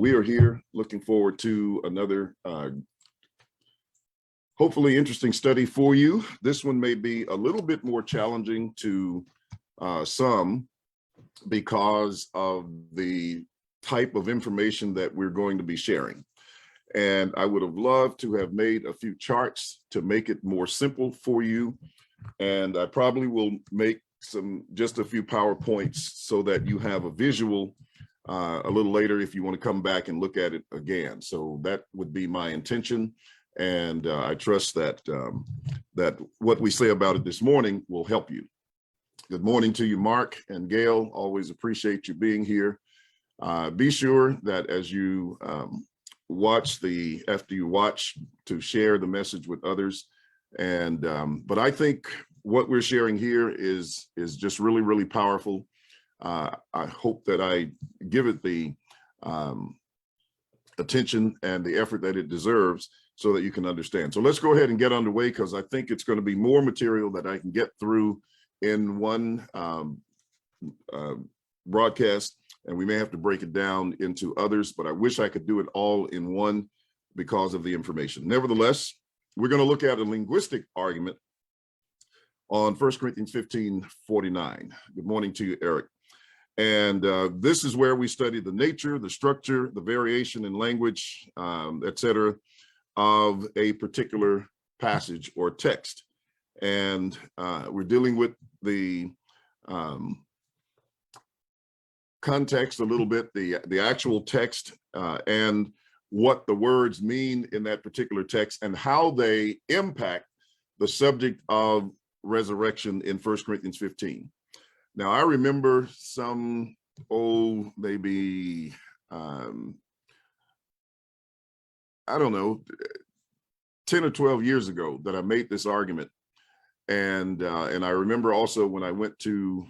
we are here looking forward to another hopefully interesting study for you. This one may be a little bit more challenging to some because of the type of information that we're going to be sharing. And I would have loved to have made a few charts to make it more simple for you. And I probably will make just a few PowerPoints so that you have a visual a little later if you want to come back and look at it again. So that would be my intention. And I trust that that what we say about it this morning will help you. Good morning to you, Mark and Gail. Always appreciate you being here. Be sure that as you after you watch, to share the message with others. And but I think what we're sharing here is just really, really powerful. I hope that I give it the attention and the effort that it deserves so that you can understand. So let's go ahead and get underway, because I think it's going to be more material that I can get through in one broadcast, and we may have to break it down into others, but I wish I could do it all in one because of the information. Nevertheless, we're going to look at a linguistic argument on 1 Corinthians 15:49. Good morning to you, Eric. And this is where we study the nature, the structure, the variation in language, etc., of a particular passage or text. And we're dealing with the context a little bit, the actual text, and what the words mean in that particular text and how they impact the subject of resurrection in 1 Corinthians 15. Now, I remember maybe, I don't know, 10 or 12 years ago that I made this argument. And I remember also when I went to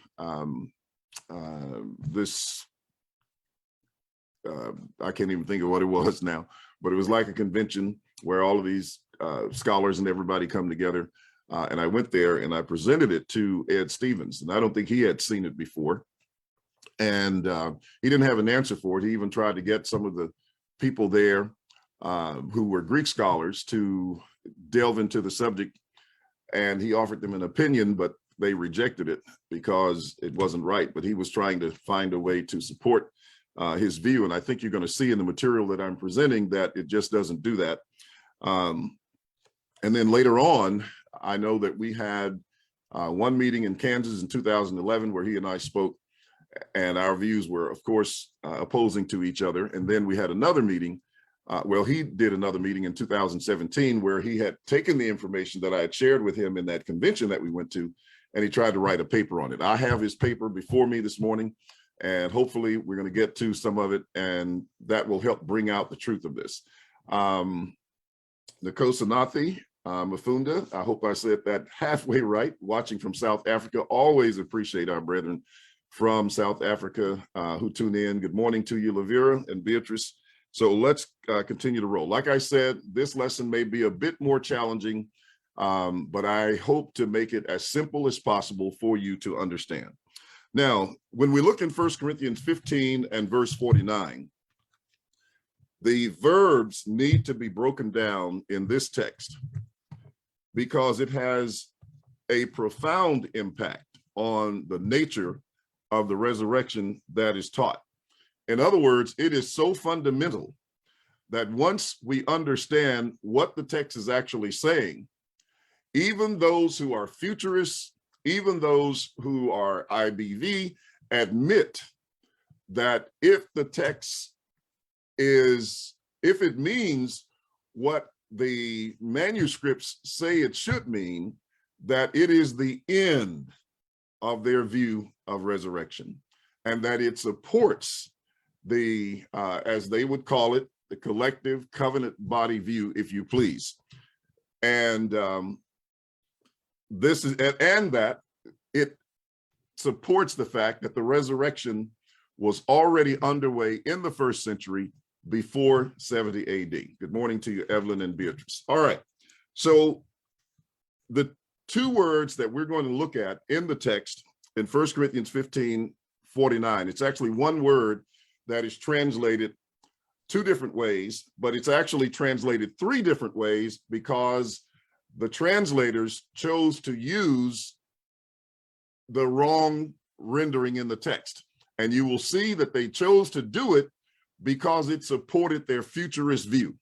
this, I can't even think of what it was now, but it was like a convention where all of these scholars and everybody come together. And I went there and I presented it to Ed Stevens, and I don't think he had seen it before. And he didn't have an answer for it. He even tried to get some of the people there who were Greek scholars to delve into the subject. And he offered them an opinion, but they rejected it because it wasn't right. But he was trying to find a way to support his view. And I think you're going to see in the material that I'm presenting that it just doesn't do that. And then later on, I know that we had one meeting in Kansas in 2011 where he and I spoke, and our views were, of course, opposing to each other. And then we had another meeting. He did another meeting in 2017 where he had taken the information that I had shared with him in that convention that we went to, and he tried to write a paper on it. I have his paper before me this morning, and hopefully we're going to get to some of it, and that will help bring out the truth of this. Nkosanathi Mafunda, I hope I said that halfway right, watching from South Africa. Always appreciate our brethren from South Africa who tune in. Good morning to you, Lavira and Beatrice. So let's continue to roll. Like I said, this lesson may be a bit more challenging, but I hope to make it as simple as possible for you to understand. Now, when we look in 1 Corinthians 15 and verse 49, the verbs need to be broken down in this text because it has a profound impact on the nature of the resurrection that is taught. In other words, it is so fundamental that once we understand what the text is actually saying, even those who are futurists, even those who are IBV, admit that if the text if it means what the manuscripts say it should mean, that it is the end of their view of resurrection, and that it supports the, as they would call it, the collective covenant body view, if you please. And this is, and that it supports the fact that the resurrection was already underway in the first century before 70 AD. Good morning to you, Evelyn and Beatrice. All right, so the two words that we're going to look at in the text in 1 Corinthians 15:49, it's actually one word that is translated 2 different ways, but it's actually translated 3 different ways because the translators chose to use the wrong rendering in the text. And you will see that they chose to do it because it supported their futurist view.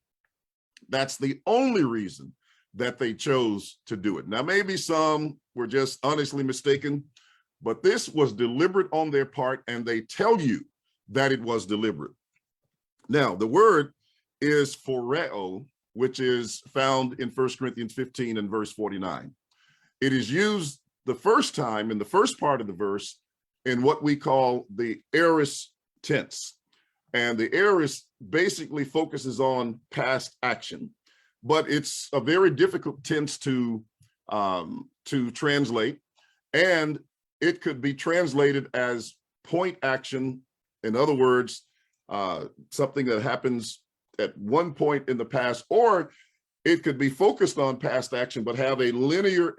That's the only reason that they chose to do it. Now, maybe some were just honestly mistaken, but this was deliberate on their part, and they tell you that it was deliberate. Now, the word is phoreo, which is found in 1 Corinthians 15 and verse 49. It is used the first time in the first part of the verse in what we call the aorist tense. And the aorist basically focuses on past action, but it's a very difficult tense to translate. And it could be translated as point action. In other words, something that happens at one point in the past, or it could be focused on past action, but have a linear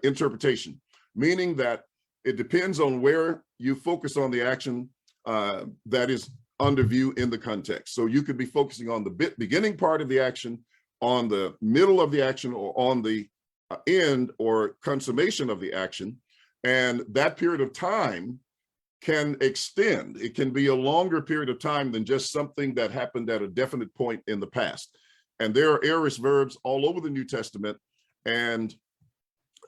interpretation, meaning that it depends on where you focus on the action that is under view in the context. So you could be focusing on the beginning part of the action, on the middle of the action, or on the end or consummation of the action. And that period of time can extend. It can be a longer period of time than just something that happened at a definite point in the past. And there are aorist verbs all over the New Testament. And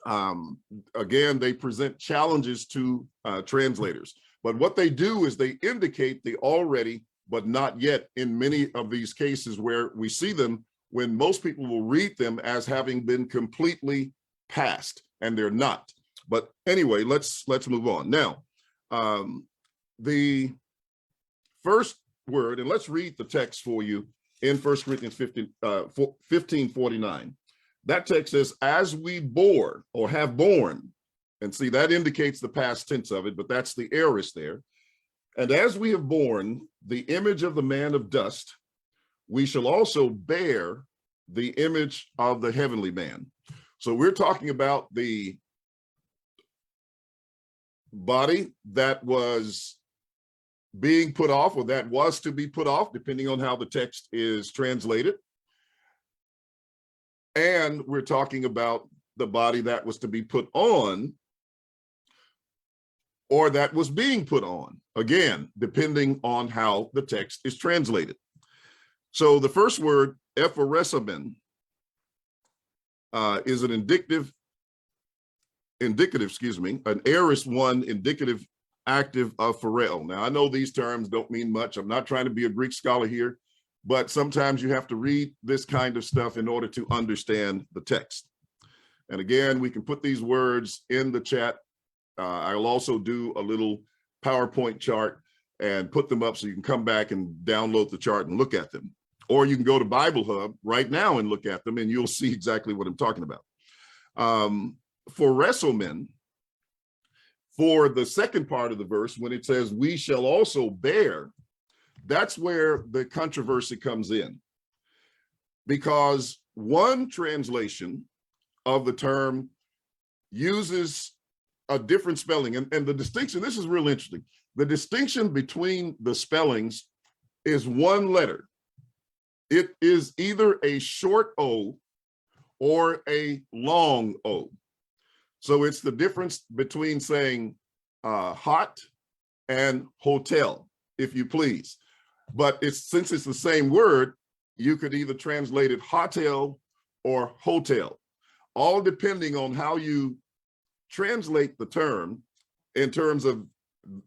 again, they present challenges to translators. But what they do is they indicate the already, but not yet in many of these cases where we see them, when most people will read them as having been completely past, and they're not. But anyway, let's move on. Now, the first word, and let's read the text for you in 1 Corinthians 15:49. That text says, as we bore or have borne, and see, that indicates the past tense of it, but that's the aorist there. And as we have borne the image of the man of dust, we shall also bear the image of the heavenly man. So we're talking about the body that was being put off, or that was to be put off, depending on how the text is translated. And we're talking about the body that was to be put on, or that was being put on, again, depending on how the text is translated. So the first word, ephoresamen, is an indicative, an aorist one, indicative active of phoreo. Now, I know these terms don't mean much. I'm not trying to be a Greek scholar here, but sometimes you have to read this kind of stuff in order to understand the text. And again, we can put these words in the chat. I'll also do a little PowerPoint chart and put them up so you can come back and download the chart and look at them. Or you can go to Bible Hub right now and look at them, and you'll see exactly what I'm talking about. Phoresomen, for the second part of the verse, when it says, we shall also bear, that's where the controversy comes in. Because one translation of the term uses a different spelling. And the distinction, this is real interesting. The distinction between the spellings is one letter. It is either a short O or a long O. So it's the difference between saying hot and hotel, if you please. But since it's the same word, you could either translate it hotel or hotel, all depending on how you translate the term in terms of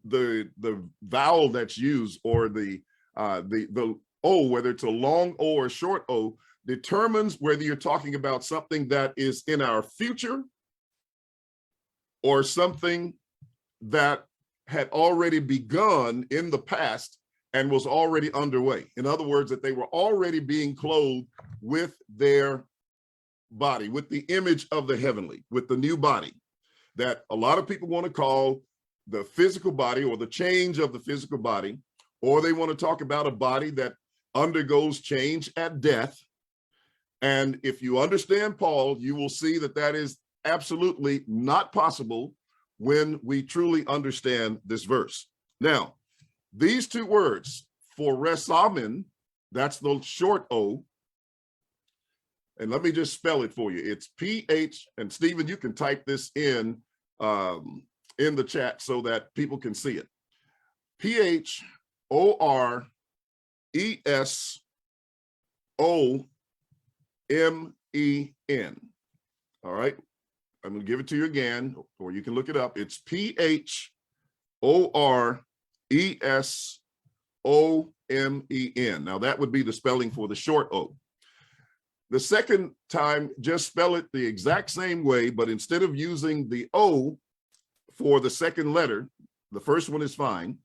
the vowel that's used, or the O, whether it's a long O or a short O, determines whether you're talking about something that is in our future or something that had already begun in the past and was already underway. In other words, that they were already being clothed with their body, with the image of the heavenly, with the new body that a lot of people want to call the physical body, or the change of the physical body, or they want to talk about a body that undergoes change at death. And if you understand Paul, you will see that that is absolutely not possible when we truly understand this verse. Now, these two words, for resamen, that's the short O. And let me just spell it for you. It's PH, and Stephen, you can type this in the chat so that people can see it. PHORESOMEN. All right. I'm going to give it to you again, or you can look it up. It's PHORESOMEN. Now, that would be the spelling for the short O. The second time, just spell it the exact same way, but instead of using the O for the second letter, the first one is fine,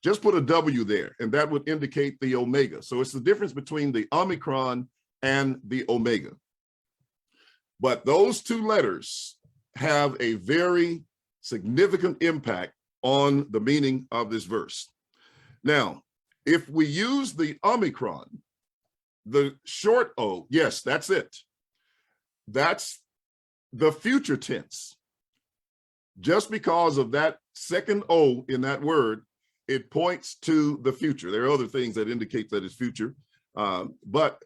just put a W there, and that would indicate the omega. So it's the difference between the Omicron and the omega. But those two letters have a very significant impact on the meaning of this verse. Now, if we use the Omicron, the short O, yes, that's it. That's the future tense. Just because of that second O in that word, it points to the future. There are other things that indicate that it's future, but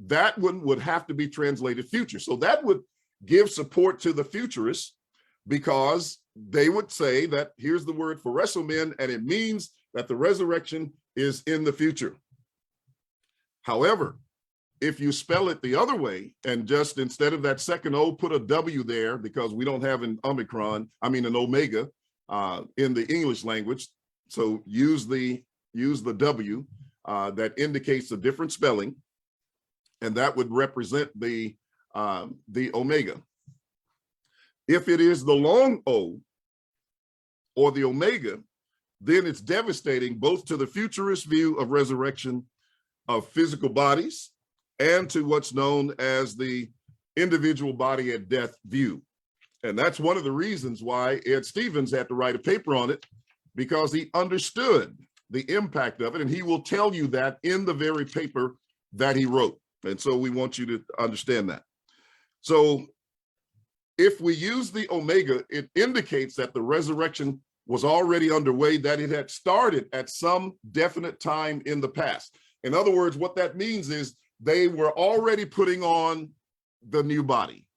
that one would have to be translated future. So that would give support to the futurists, because they would say that here's the word for resamen, and it means that the resurrection is in the future. However, if you spell it the other way and just instead of that second O, put a W there, because we don't have an Omicron, an omega in the English language. So use the W that indicates a different spelling, and that would represent the omega. If it is the long O or the omega, then it's devastating both to the futurist view of resurrection of physical bodies and to what's known as the individual body at death view. And that's one of the reasons why Ed Stevens had to write a paper on it, because he understood the impact of it, and he will tell you that in the very paper that he wrote. And so we want you to understand that. So if we use the omega, it indicates that the resurrection was already underway, that it had started at some definite time in the past. In other words, what that means is they were already putting on the new body,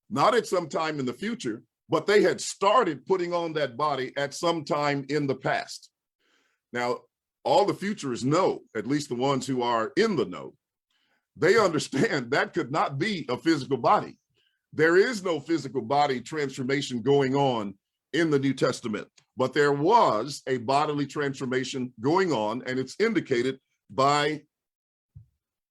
not at some time in the future, but they had started putting on that body at some time in the past. Now, all the futurists know, at least the ones who are in the know, they understand that could not be a physical body. There is no physical body transformation going on in the New Testament, but there was a bodily transformation going on, and it's indicated by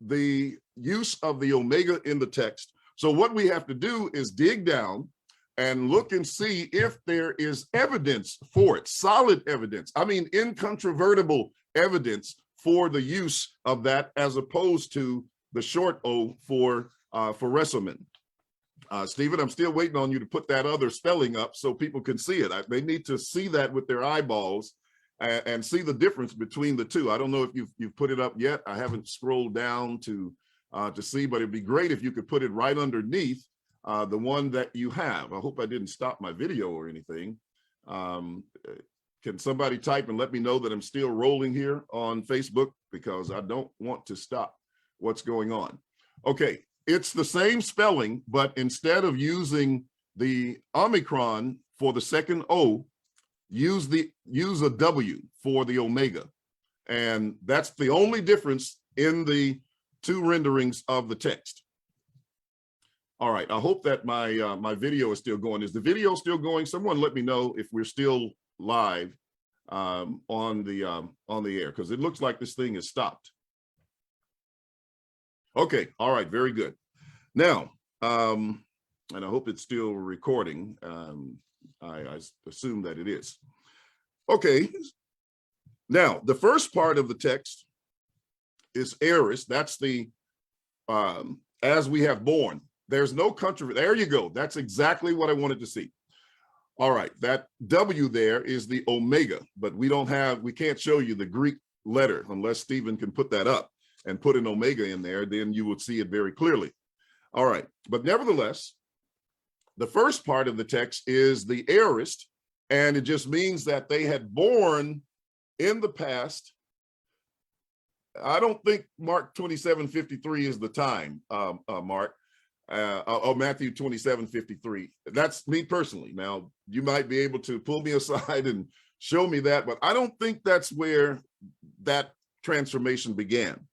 the use of the omega in the text. So what we have to do is dig down and look and see if there is evidence for it, solid evidence, incontrovertible evidence for the use of that, as opposed to the short O for resamen. Stephen, I'm still waiting on you to put that other spelling up so people can see it. They need to see that with their eyeballs and see the difference between the two. I don't know if you've put it up yet. I haven't scrolled down to see, but it'd be great if you could put it right underneath the one that you have. I hope I didn't stop my video or anything. Can somebody type and let me know that I'm still rolling here on Facebook, because I don't want to stop what's going on. Okay, it's the same spelling, but instead of using the Omicron for the second O, use a W for the omega. And that's the only difference in the two renderings of the text. All right, I hope that my video is still going. Is the video still going? Someone let me know if we're still live on the air, because it looks like this thing is stopped. Okay, all right, very good. Now, and I hope it's still recording. I assume that it is. Okay, now the first part of the text is aorist. That's the as we have born. There's no controversy. There you go. That's exactly what I wanted to see. All right, that W there is the omega, but we can't show you the Greek letter unless Stephen can put that up and put an omega in there, then you would see it very clearly. All right, but nevertheless, the first part of the text is the aorist, and it just means that they had born in the past I don't think Mark 27:53 is the time, Mark, or Matthew 27:53. That's me personally. Now, you might be able to pull me aside and show me that, but I don't think that's where that transformation began.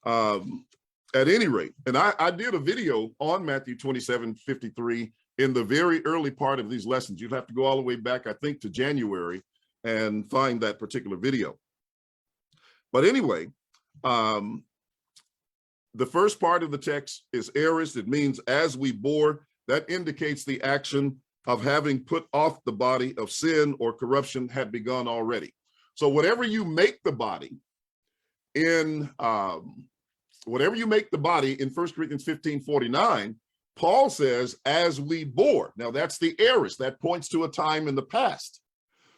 At any rate, and I did a video on Matthew 27:53 in the very early part of these lessons. You'd have to go all the way back, I think, to January and find that particular video. But anyway, the first part of the text is aorist. It means as we bore. That indicates the action of having put off the body of sin or corruption had begun already. So whatever you make the body in, whatever you make the body in 1 Corinthians 15:49, Paul says, as we bore. Now that's the aorist. That points to a time in the past.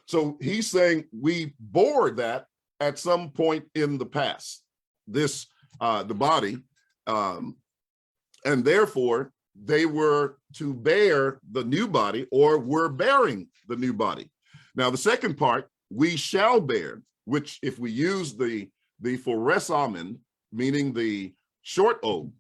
So he's saying we bore that at some point in the past, this, the body, and therefore they were to bear the new body, or were bearing the new body. Now the second part, we shall bear, which if we use the foresamen, meaning the short O,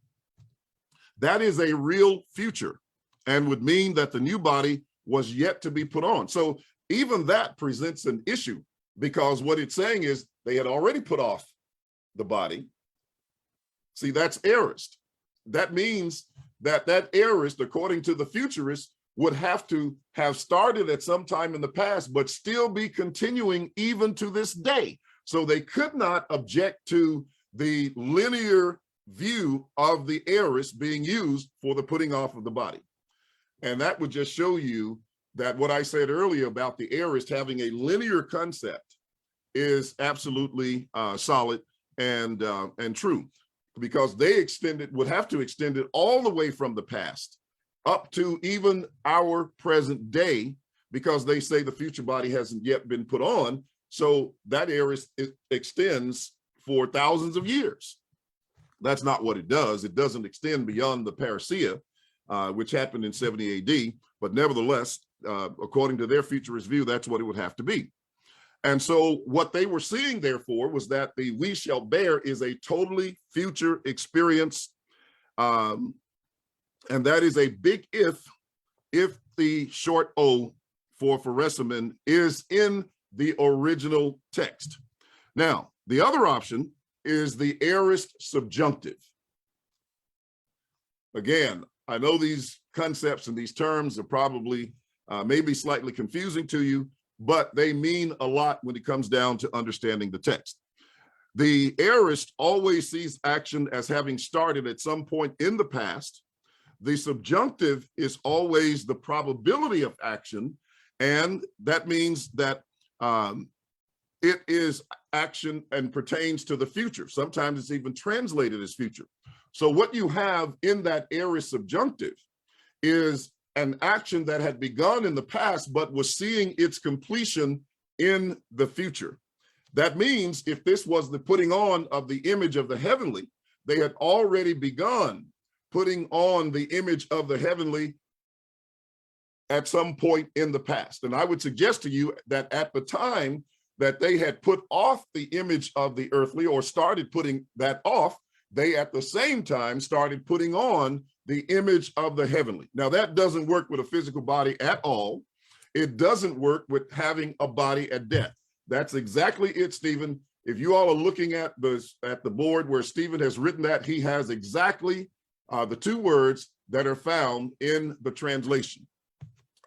that is a real future and would mean that the new body was yet to be put on. So even that presents an issue, because what it's saying is they had already put off the body. See, that's aorist. That means that aorist, according to the futurist, would have to have started at some time in the past, but still be continuing even to this day. So they could not object to the linear view of the aorist being used for the putting off of the body. And that would just show you that what I said earlier about the aorist having a linear concept is absolutely solid and true, because they would have to extend it all the way from the past up to even our present day, because they say the future body hasn't yet been put on. So that aorist extends for thousands of years. That's not what it does. It doesn't extend beyond the parousia, which happened in 70 AD. But nevertheless, according to their futurist view, that's what it would have to be. And so what they were seeing, therefore, was that the we shall bear is a totally future experience. And that is a big if the short O for foresamen is in the original text. Now, the other option is the aorist subjunctive. Again, I know these concepts and these terms are probably maybe slightly confusing to you, but they mean a lot when it comes down to understanding the text. The aorist always sees action as having started at some point in the past. The subjunctive is always the probability of action, and that means that it is action and pertains to the future. Sometimes it's even translated as future. So what you have in that aorist subjunctive is an action that had begun in the past, but was seeing its completion in the future. That means if this was the putting on of the image of the heavenly, they had already begun putting on the image of the heavenly at some point in the past. And I would suggest to you that at the time that they had put off the image of the earthly, or started putting that off, they at the same time started putting on the image of the heavenly. Now that doesn't work with a physical body at all. It doesn't work with having a body at death. That's exactly it, Stephen. If you all are looking at the board where Stephen has written that, he has exactly the two words that are found in the translation.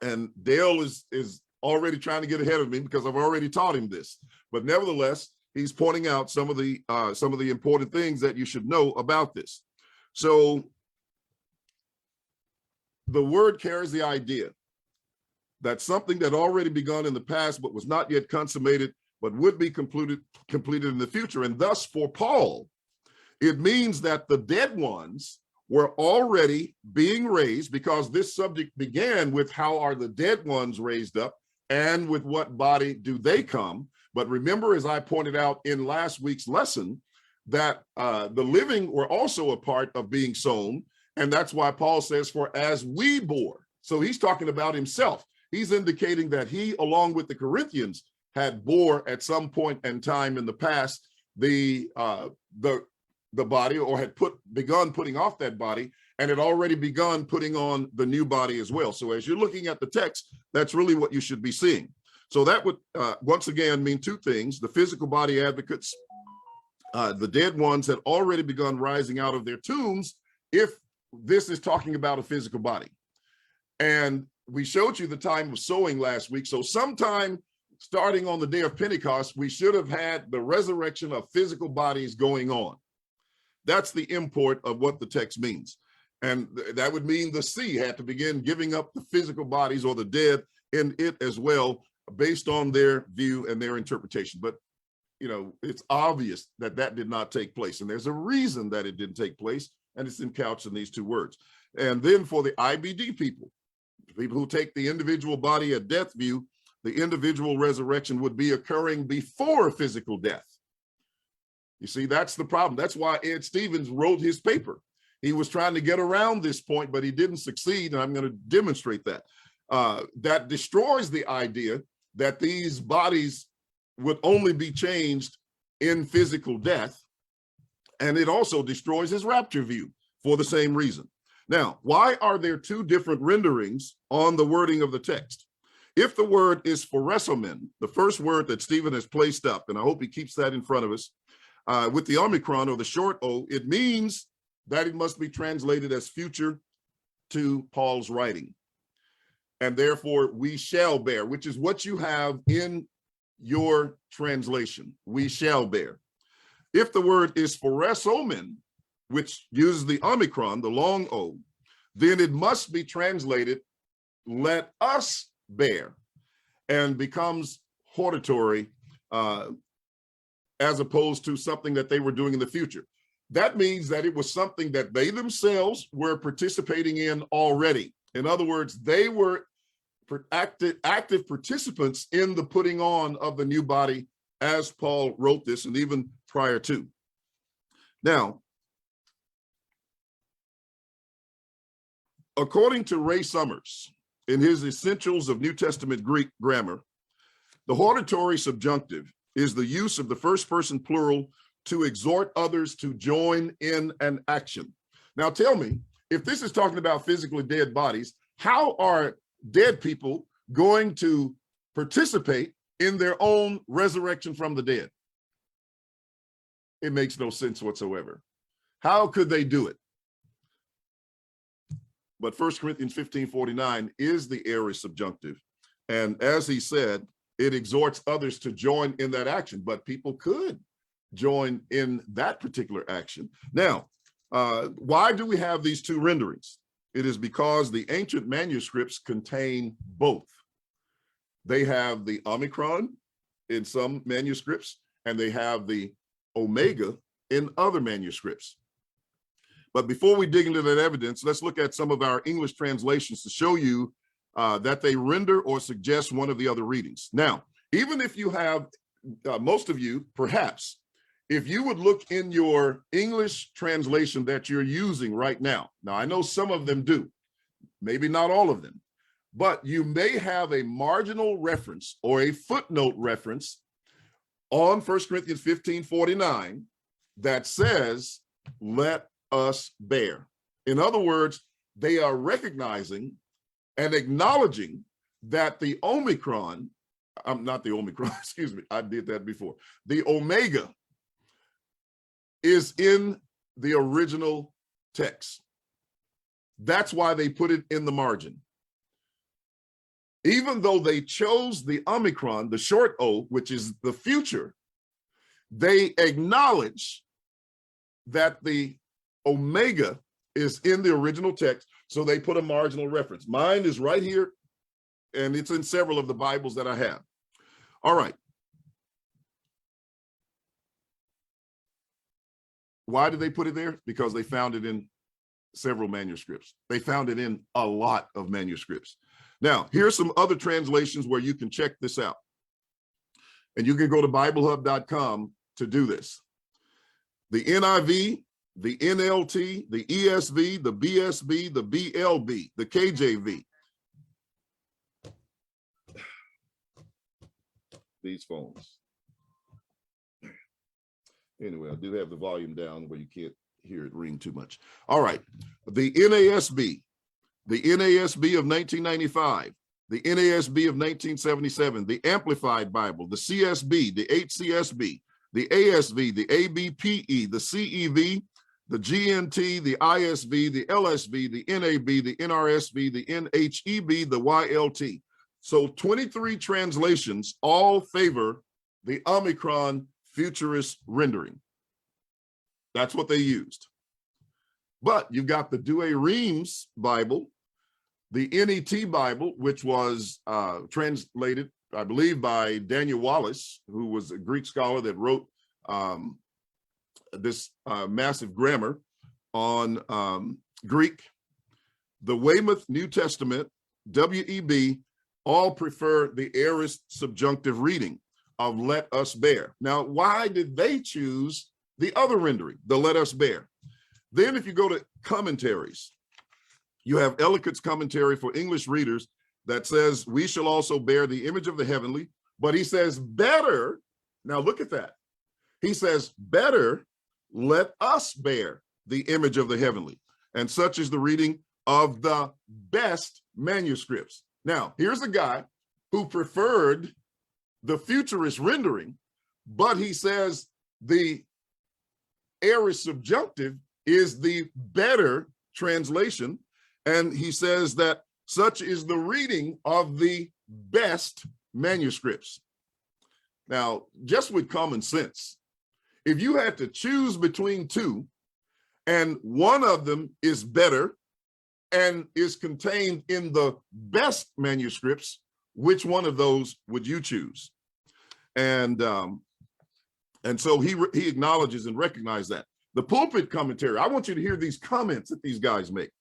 And Dale is already trying to get ahead of me because I've already taught him this. But nevertheless, he's pointing out some of the important things that you should know about this. So the word carries the idea that something that already begun in the past but was not yet consummated, but would be completed in the future. And thus for Paul, it means that the dead ones were already being raised, because this subject began with how are the dead ones raised up and with what body do they come. But remember, as I pointed out in last week's lesson, that the living were also a part of being sown. And that's why Paul says, for as we bore. So he's talking about himself. He's indicating that he, along with the Corinthians, had bore at some point in time in the past, the body, or had begun putting off that body, and had already begun putting on the new body as well. So as you're looking at the text, that's really what you should be seeing. So that would once again mean two things. The physical body advocates, the dead ones, had already begun rising out of their tombs if this is talking about a physical body. And we showed you the time of sowing last week. So sometime starting on the day of Pentecost, we should have had the resurrection of physical bodies going on. That's the import of what the text means. And that would mean the sea had to begin giving up the physical bodies, or the dead in it as well, based on their view and their interpretation. But, you know, it's obvious that that did not take place. And there's a reason that it didn't take place. And it's encouched in these two words. And then for the IBD people who take the individual body at death view, the individual resurrection would be occurring before physical death. You see, that's the problem. That's why Ed Stevens wrote his paper. He was trying to get around this point, but he didn't succeed. And I'm going to demonstrate that. That destroys the idea that these bodies would only be changed in physical death. And it also destroys his rapture view for the same reason. Now, why are there two different renderings on the wording of the text? If the word is phoresomen, the first word that Stephen has placed up, and I hope he keeps that in front of us, with the Omicron, or the short O, it means that it must be translated as future to Paul's writing. And therefore, we shall bear, which is what you have in your translation. We shall bear. If the word is phoresomen, which uses the Omicron, the long O, then it must be translated, let us bear, and becomes hortatory as opposed to something that they were doing in the future. That means that it was something that they themselves were participating in already. In other words, they were active participants in the putting on of the new body as Paul wrote this, and even prior to. Now, according to Ray Summers, in his Essentials of New Testament Greek Grammar, the hortatory subjunctive is the use of the first person plural to exhort others to join in an action. Now tell me, if this is talking about physically dead bodies, how are dead people going to participate in their own resurrection from the dead? It makes no sense whatsoever. How could they do it? But 1 Corinthians 15:49 is the aorist subjunctive. And as he said, it exhorts others to join in that action, but people could join in that particular action. Now, why do we have these two renderings? It is because the ancient manuscripts contain both. They have the Omicron in some manuscripts, and they have the Omega in other manuscripts. But before we dig into that evidence, let's look at some of our English translations to show you that they render or suggest one of the other readings. Now, even if you have, most of you, perhaps, if you would look in your English translation that you're using right now, now I know some of them do, maybe not all of them, but you may have a marginal reference or a footnote reference on 1 Corinthians 15:49 that says, let us bear. In other words, they are recognizing and acknowledging that the Omicron, not the Omicron, excuse me, I did that before. The Omega is in the original text. That's why they put it in the margin. Even though they chose the Omicron, the short O, which is the future, they acknowledge that the Omega is in the original text, so they put a marginal reference. Mine is right here, and it's in several of the Bibles that I have. All right. Why did they put it there? Because they found it in several manuscripts. They found it in a lot of manuscripts. Now, here's some other translations where you can check this out. And you can go to BibleHub.com to do this. The NIV, the NLT, the ESV, the BSB, the BLB, the KJV. These phones. Anyway, I do have the volume down where you can't hear it ring too much. All right. The NASB, the NASB of 1995, the NASB of 1977, the Amplified Bible, the CSB, the HCSB, the ASV, the ABPE, the CEV, the GNT, the ISV, the LSV, the NAB, the NRSV, the NHEB, the YLT. So 23 translations all favor the Omicron futurist rendering. That's what they used. But you've got the Douay Rheims Bible, the NET Bible, which was translated, I believe, by Daniel Wallace, who was a Greek scholar that wrote this massive grammar on Greek. The Weymouth New Testament, WEB, all prefer the aorist subjunctive reading of let us bear. Now, why did they choose the other rendering, the let us bear? Then if you go to commentaries, you have Ellicott's commentary for English readers that says, we shall also bear the image of the heavenly, but he says better, now look at that. He says better, let us bear the image of the heavenly. And such is the reading of the best manuscripts. Now, here's a guy who preferred the futurist rendering, but he says the aorist subjunctive is the better translation. And he says that such is the reading of the best manuscripts. Now, just with common sense, if you had to choose between two and one of them is better and is contained in the best manuscripts, which one of those would you choose? And so he acknowledges and recognizes that. The pulpit commentary, I want you to hear these comments that these guys make.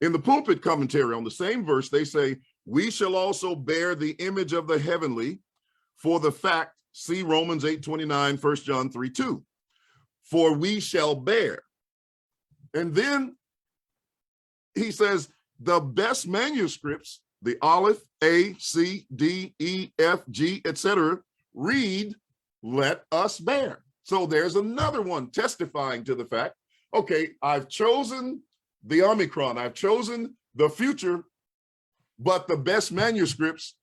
In the pulpit commentary on the same verse, they say, we shall also bear the image of the heavenly for the fact, see Romans 8:29, 1 John 3:2, for we shall bear. And then he says, the best manuscripts, the Aleph, A, C, D, E, F, G, etc., read, let us bear. So there's another one testifying to the fact, okay, I've chosen the Omicron, I've chosen the future, but the best manuscripts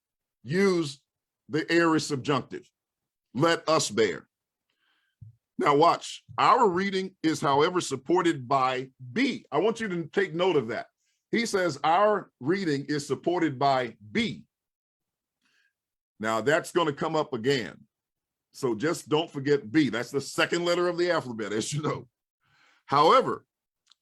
use the aorist subjunctive, let us bear. Now watch, our reading is, however, supported by B. I want you to take note of that. He says our reading is supported by B. Now that's going to come up again. So just don't forget B. That's the second letter of the alphabet, as you know. However,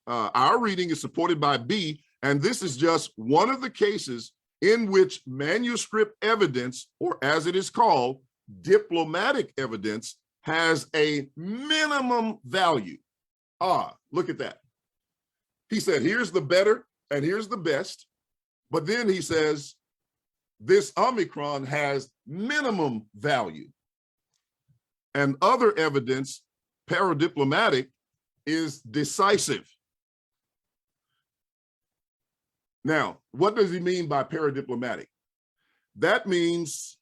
our reading is supported by B, and this is just one of the cases in which manuscript evidence, or as it is called, diplomatic evidence, has a minimum value. Look at that. He said, here's the better and here's the best. But then he says, this Omicron has minimum value. And other evidence, paradiplomatic, is decisive. Now, what does he mean by paradiplomatic? That means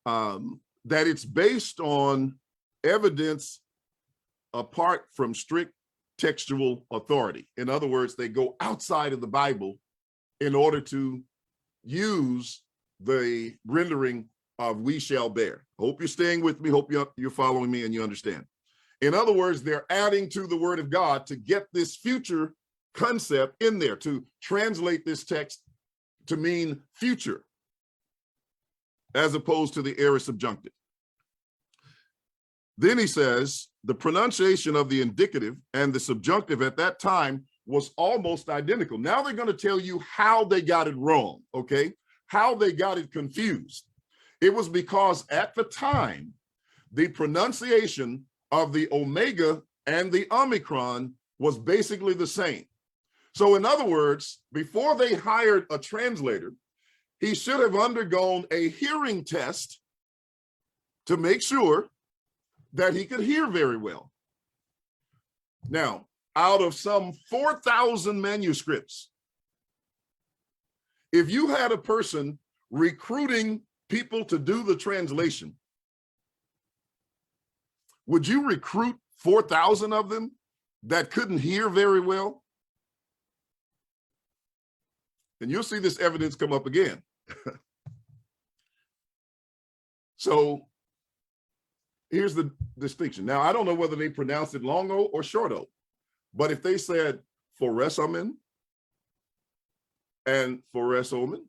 that it's based on evidence apart from strict textual authority. In other words, they go outside of the Bible in order to use the rendering of we shall bear. Hope you're staying with me. Hope you're following me and you understand. In other words, they're adding to the word of God to get this future concept in there, to translate this text to mean future, as opposed to the aorist subjunctive. Then he says, the pronunciation of the indicative and the subjunctive at that time was almost identical. Now they're going to tell you how they got it wrong, okay? How they got it confused. It was because at the time, the pronunciation of the omega and the omicron was basically the same. So in other words, before they hired a translator, he should have undergone a hearing test to make sure that he could hear very well. Now, out of some 4,000 manuscripts, if you had a person recruiting people to do the translation, Would you recruit 4,000 of them that couldn't hear very well? And you'll see this evidence come up again. So here's the distinction. Now, I don't know whether they pronounce it long O or short O, but if they said foresamen and foresomen,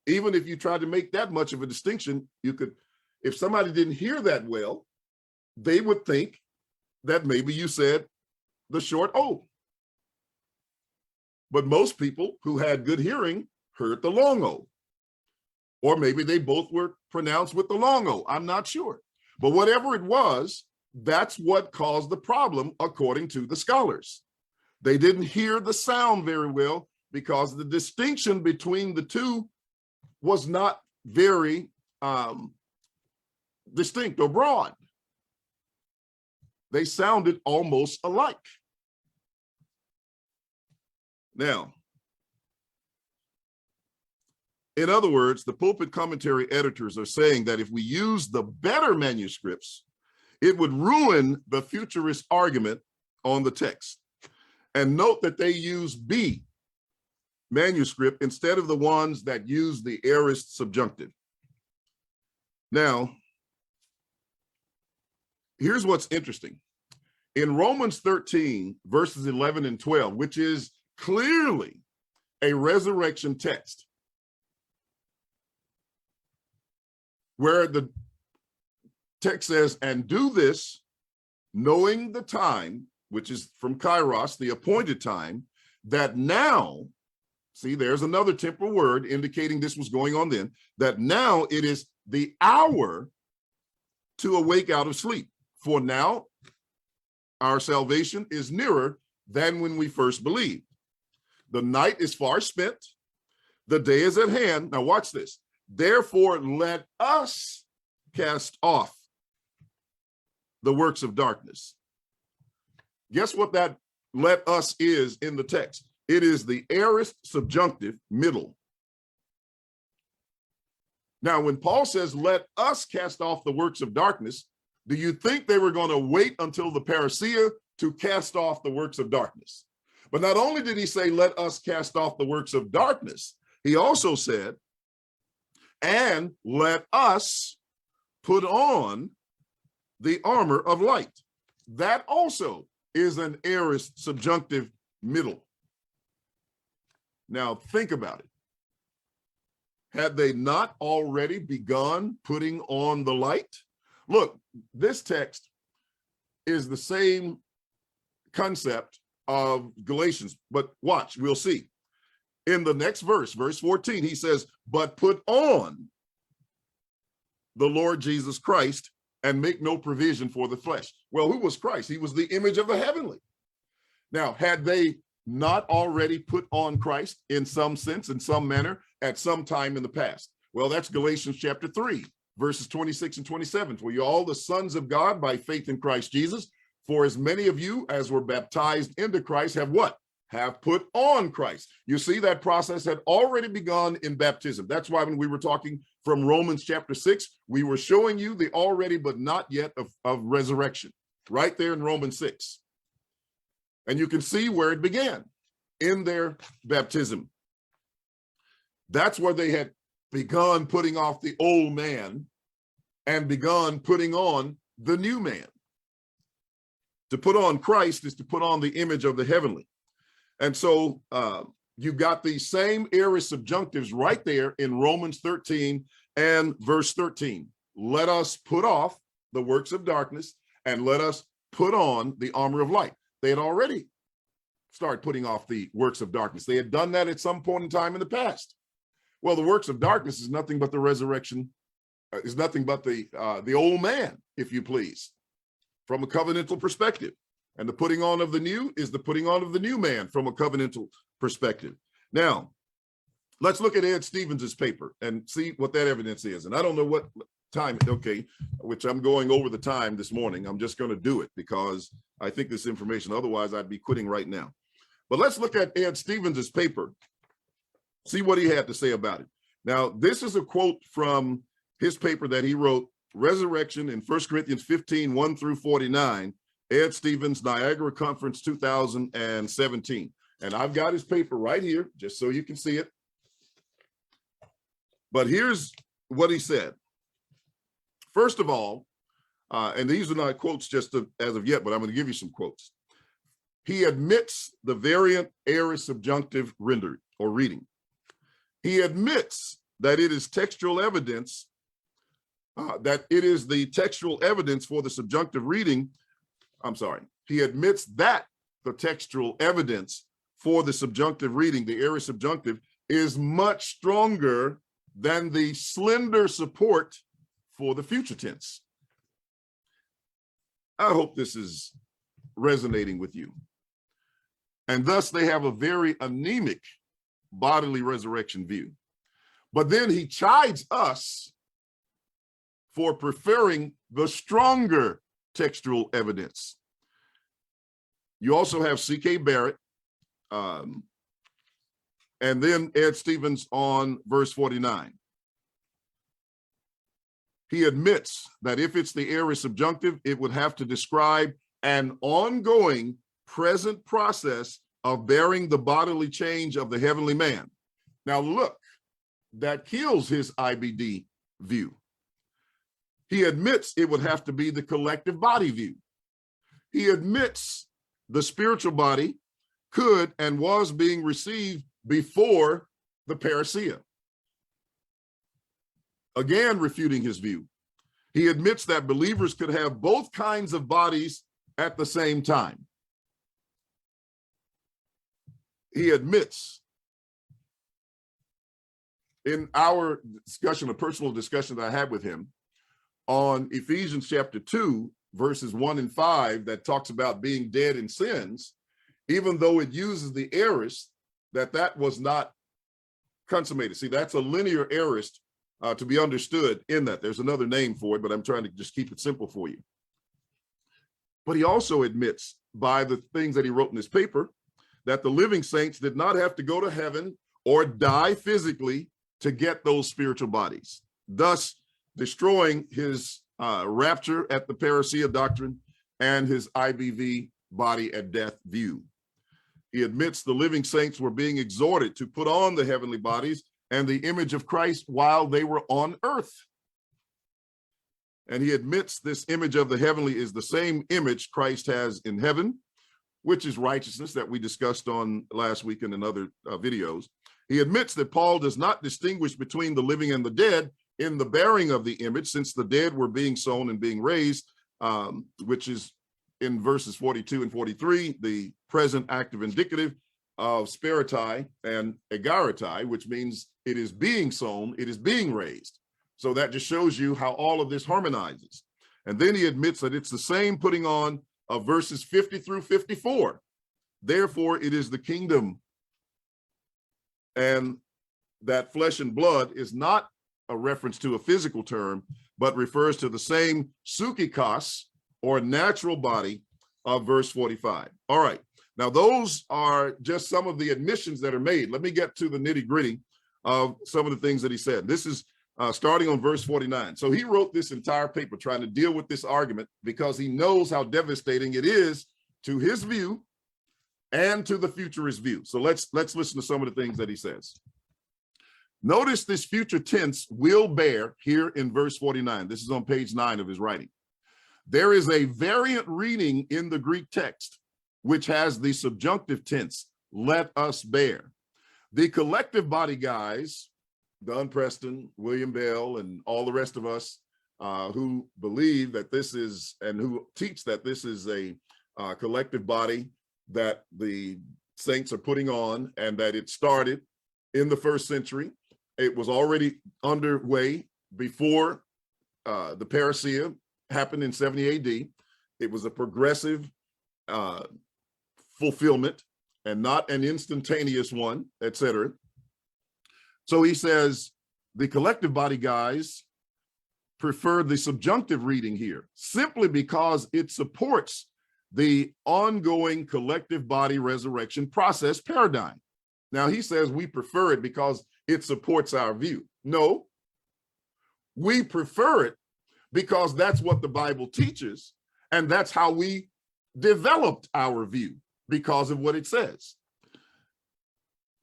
even if you tried to make that much of a distinction, you could, if somebody didn't hear that well, they would think that maybe you said the short O. But most people who had good hearing heard the long O. Or maybe they both were pronounced with the long O. I'm not sure. But whatever it was, that's what caused the problem, according to the scholars. They didn't hear the sound very well because the distinction between the two was not very distinct or broad. They sounded almost alike. Now, in other words, the pulpit commentary editors are saying that if we use the better manuscripts, it would ruin the futurist argument on the text. And note that they use B manuscript instead of the ones that use the aorist subjunctive. Now, here's what's interesting. In Romans 13, verses 11 and 12, which is clearly a resurrection text, where the text says, and do this, knowing the time, which is from Kairos, the appointed time, that now, see, there's another temporal word indicating this was going on then, that now it is the hour to awake out of sleep. For now, our salvation is nearer than when we first believed. The night is far spent, the day is at hand. Now watch this. Therefore, let us cast off the works of darkness. Guess what that let us is in the text? It is the aorist subjunctive middle. Now, when Paul says, let us cast off the works of darkness, do you think they were going to wait until the parousia to cast off the works of darkness? But not only did he say, let us cast off the works of darkness, he also said, and let us put on the armor of light. That also is an aorist subjunctive middle. Now think about it. Had they not already begun putting on the light? Look, this text is the same concept of Galatians, but watch, we'll see. In the next verse, verse 14, he says, but put on the Lord Jesus Christ and make no provision for the flesh. Well, who was Christ? He was the image of the heavenly. Now, had they not already put on Christ in some sense, in some manner, at some time in the past? Well, that's Galatians chapter 3, verses 26 and 27. For you all the sons of God by faith in Christ Jesus, for as many of you as were baptized into Christ have what? Have put on Christ. You see, that process had already begun in baptism. That's why when we were talking from Romans chapter 6, we were showing you the already but not yet of resurrection, right there in Romans 6. And you can see where it began, in their baptism. That's where they had begun putting off the old man and begun putting on the new man. To put on Christ is to put on the image of the heavenly. And so you got the same aorist subjunctives right there in Romans 13 and verse 13. Let us put off the works of darkness and let us put on the armor of light. They had already started putting off the works of darkness. They had done that at some point in time in the past. Well, the works of darkness is nothing but the resurrection, is nothing but the old man, if you please, from a covenantal perspective. And the putting on of the new is the putting on of the new man from a covenantal perspective. Now, let's look at Ed Stevens's paper and see what that evidence is. And I don't know what time, okay, which I'm going over the time this morning. I'm just going to do it because I think this information, otherwise I'd be quitting right now. But let's look at Ed Stevens's paper, see what he had to say about it. Now, this is a quote from his paper that he wrote resurrection in 1 Corinthians 15, 1 through 49, Ed Stevens, Niagara Conference 2017. And I've got his paper right here, just so you can see it. But here's what he said. First of all, and these are not quotes just as of yet, but I'm going to give you some quotes. He admits the variant aorist subjunctive rendered or reading. He admits that it is textual evidence, that it is the textual evidence for the subjunctive reading. I'm sorry. He admits that the textual evidence for the subjunctive reading, the aorist subjunctive, is much stronger than the slender support for the future tense. I hope this is resonating with you. And thus they have a very anemic bodily resurrection view. But then he chides us for preferring the stronger textual evidence. You also have C.K. Barrett, and then Ed Stevens on verse 49. He admits that if it's the aorist subjunctive, it would have to describe an ongoing present process of bearing the bodily change of the heavenly man. Now look, that kills his IBD view. He admits it would have to be the collective body view. He admits the spiritual body could and was being received before the parousia. Again, refuting his view. He admits that believers could have both kinds of bodies at the same time. He admits in our discussion, a personal discussion that I had with him on Ephesians chapter 2, verses 1 and 5, that talks about being dead in sins, even though it uses the aorist, that was not consummated. See, that's a linear aorist to be understood in that. There's another name for it, but I'm trying to just keep it simple for you. But he also admits by the things that he wrote in his paper that the living saints did not have to go to heaven or die physically to get those spiritual bodies, thus destroying his rapture at the parousia doctrine and his IBV body at death view. He admits the living saints were being exhorted to put on the heavenly bodies and the image of Christ while they were on earth. And he admits this image of the heavenly is the same image Christ has in heaven, which is righteousness that we discussed on last week and in other videos. He admits that Paul does not distinguish between the living and the dead in the bearing of the image, since the dead were being sown and being raised, which is in verses 42 and 43, the present active indicative of spiritai and agaritai, which means it is being sown, it is being raised. So that just shows you how all of this harmonizes. And then he admits that it's the same putting on of verses 50 through 54. Therefore, it is the kingdom. And that flesh and blood is not a reference to a physical term, but refers to the same psychikos, or natural body, of verse 45. All right. Now, those are just some of the admissions that are made. Let me get to the nitty-gritty of some of the things that he said. This is starting on verse 49. So he wrote this entire paper trying to deal with this argument because he knows how devastating it is to his view and to the futurist view. So let's listen to some of the things that he says. Notice this future tense will bear here in verse 49. This is on page 9 of his writing. There is a variant reading in the Greek text, which has the subjunctive tense, let us bear. The collective body guys, Don Preston, William Bell, and all the rest of us who believe that this is, and who teach that this is a collective body that the saints are putting on, and that it started in the first century. It was already underway before the parousia happened in 70 AD. It was a progressive fulfillment and not an instantaneous one, etc. So he says the collective body guys prefer the subjunctive reading here simply because it supports the ongoing collective body resurrection process paradigm. Now he says we prefer it because it supports our view. No, we prefer it because that's what the Bible teaches, and that's how we developed our view because of what it says.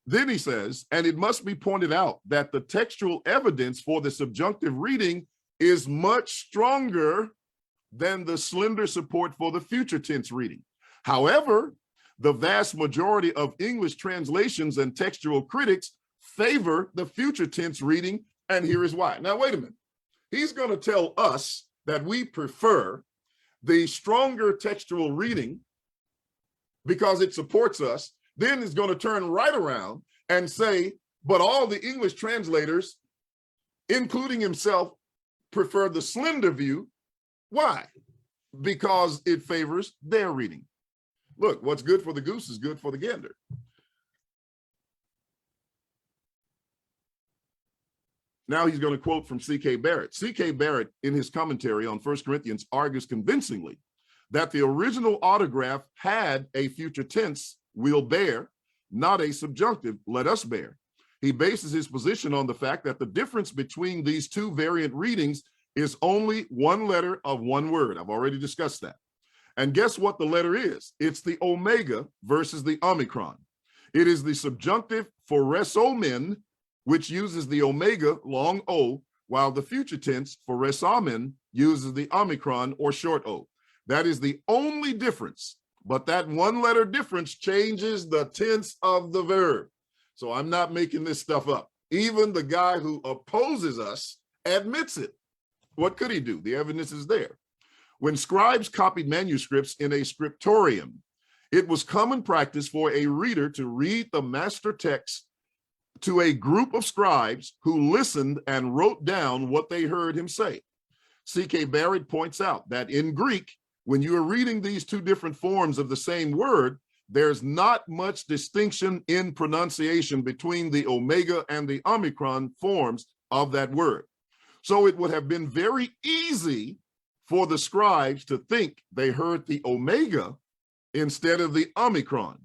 Then he says, and it must be pointed out that the textual evidence for the subjunctive reading is much stronger than the slender support for the future tense reading. However, the vast majority of English translations and textual critics favor the future tense reading, and here is why. Now, wait a minute. He's going to tell us that we prefer the stronger textual reading because it supports us. Then he's going to turn right around and say, but all the English translators, including himself, prefer the slender view. Why? Because it favors their reading. Look, what's good for the goose is good for the gander. Now he's going to quote from C.K. Barrett. C.K. Barrett, in his commentary on 1 Corinthians, argues convincingly that the original autograph had a future tense, will bear, not a subjunctive, let us bear. He bases his position on the fact that the difference between these two variant readings is only one letter of one word. I've already discussed that. And guess what the letter is? It's the omega versus the omicron. It is the subjunctive for resomen, which uses the omega, long O, while the future tense for resamen uses the omicron or short O. That is the only difference, but that one letter difference changes the tense of the verb. So I'm not making this stuff up. Even the guy who opposes us admits it. What could he do? The evidence is there. When scribes copied manuscripts in a scriptorium, it was common practice for a reader to read the master text to a group of scribes who listened and wrote down what they heard him say. C.K. Barrett points out that in Greek, when you are reading these two different forms of the same word, there's not much distinction in pronunciation between the omega and the omicron forms of that word. So it would have been very easy for the scribes to think they heard the omega instead of the omicron.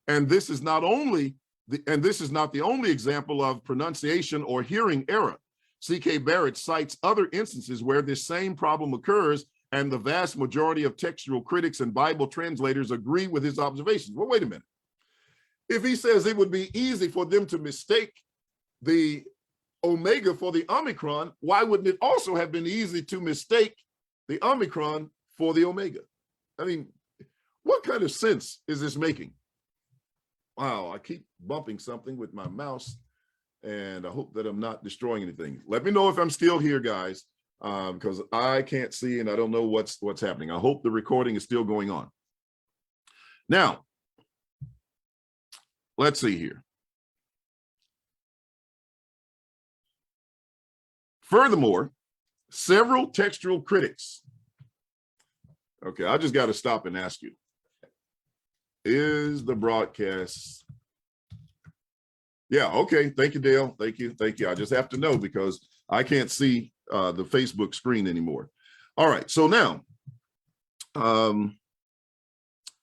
And this is not the only example of pronunciation or hearing error. C.K. Barrett cites other instances where this same problem occurs, and the vast majority of textual critics and Bible translators agree with his observations. Well, wait a minute. If he says it would be easy for them to mistake the omega for the omicron, why wouldn't it also have been easy to mistake the omicron for the omega? I mean, what kind of sense is this making? Wow, I keep bumping something with my mouse, and I hope that I'm not destroying anything. Let me know if I'm still here, guys, because I can't see and I don't know what's happening. I hope the recording is still going on. Now, let's see here. Furthermore, several textual critics. Okay, I just got to stop and ask you. Is the broadcast? Yeah, okay. Thank you, Dale. Thank you. Thank you. I just have to know because I can't see the Facebook screen anymore. All right. So now,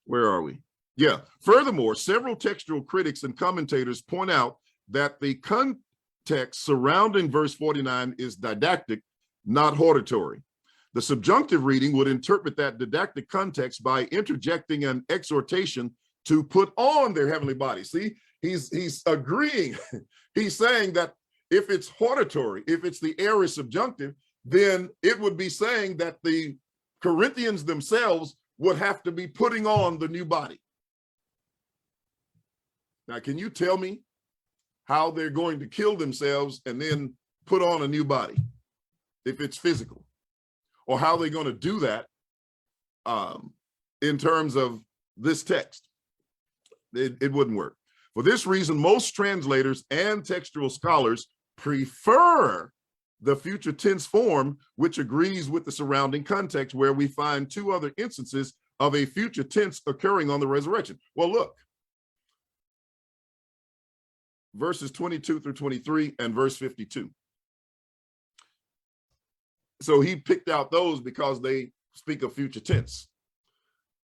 where are we? Yeah. Furthermore, several textual critics and commentators point out that the context surrounding verse 49 is didactic, not hortatory. The subjunctive reading would interpret that didactic context by interjecting an exhortation to put on their heavenly body. See, he's agreeing. He's saying that if it's hortatory, if it's the aorist subjunctive, then it would be saying that the Corinthians themselves would have to be putting on the new body. Now, can you tell me how they're going to kill themselves and then put on a new body if it's physical? Or how they're going to do that in terms of this text? It wouldn't work. For this reason, most translators and textual scholars prefer the future tense form, which agrees with the surrounding context, where we find two other instances of a future tense occurring on the resurrection. Well, look, verses 22 through 23 and verse 52. So he picked out those because they speak of future tense.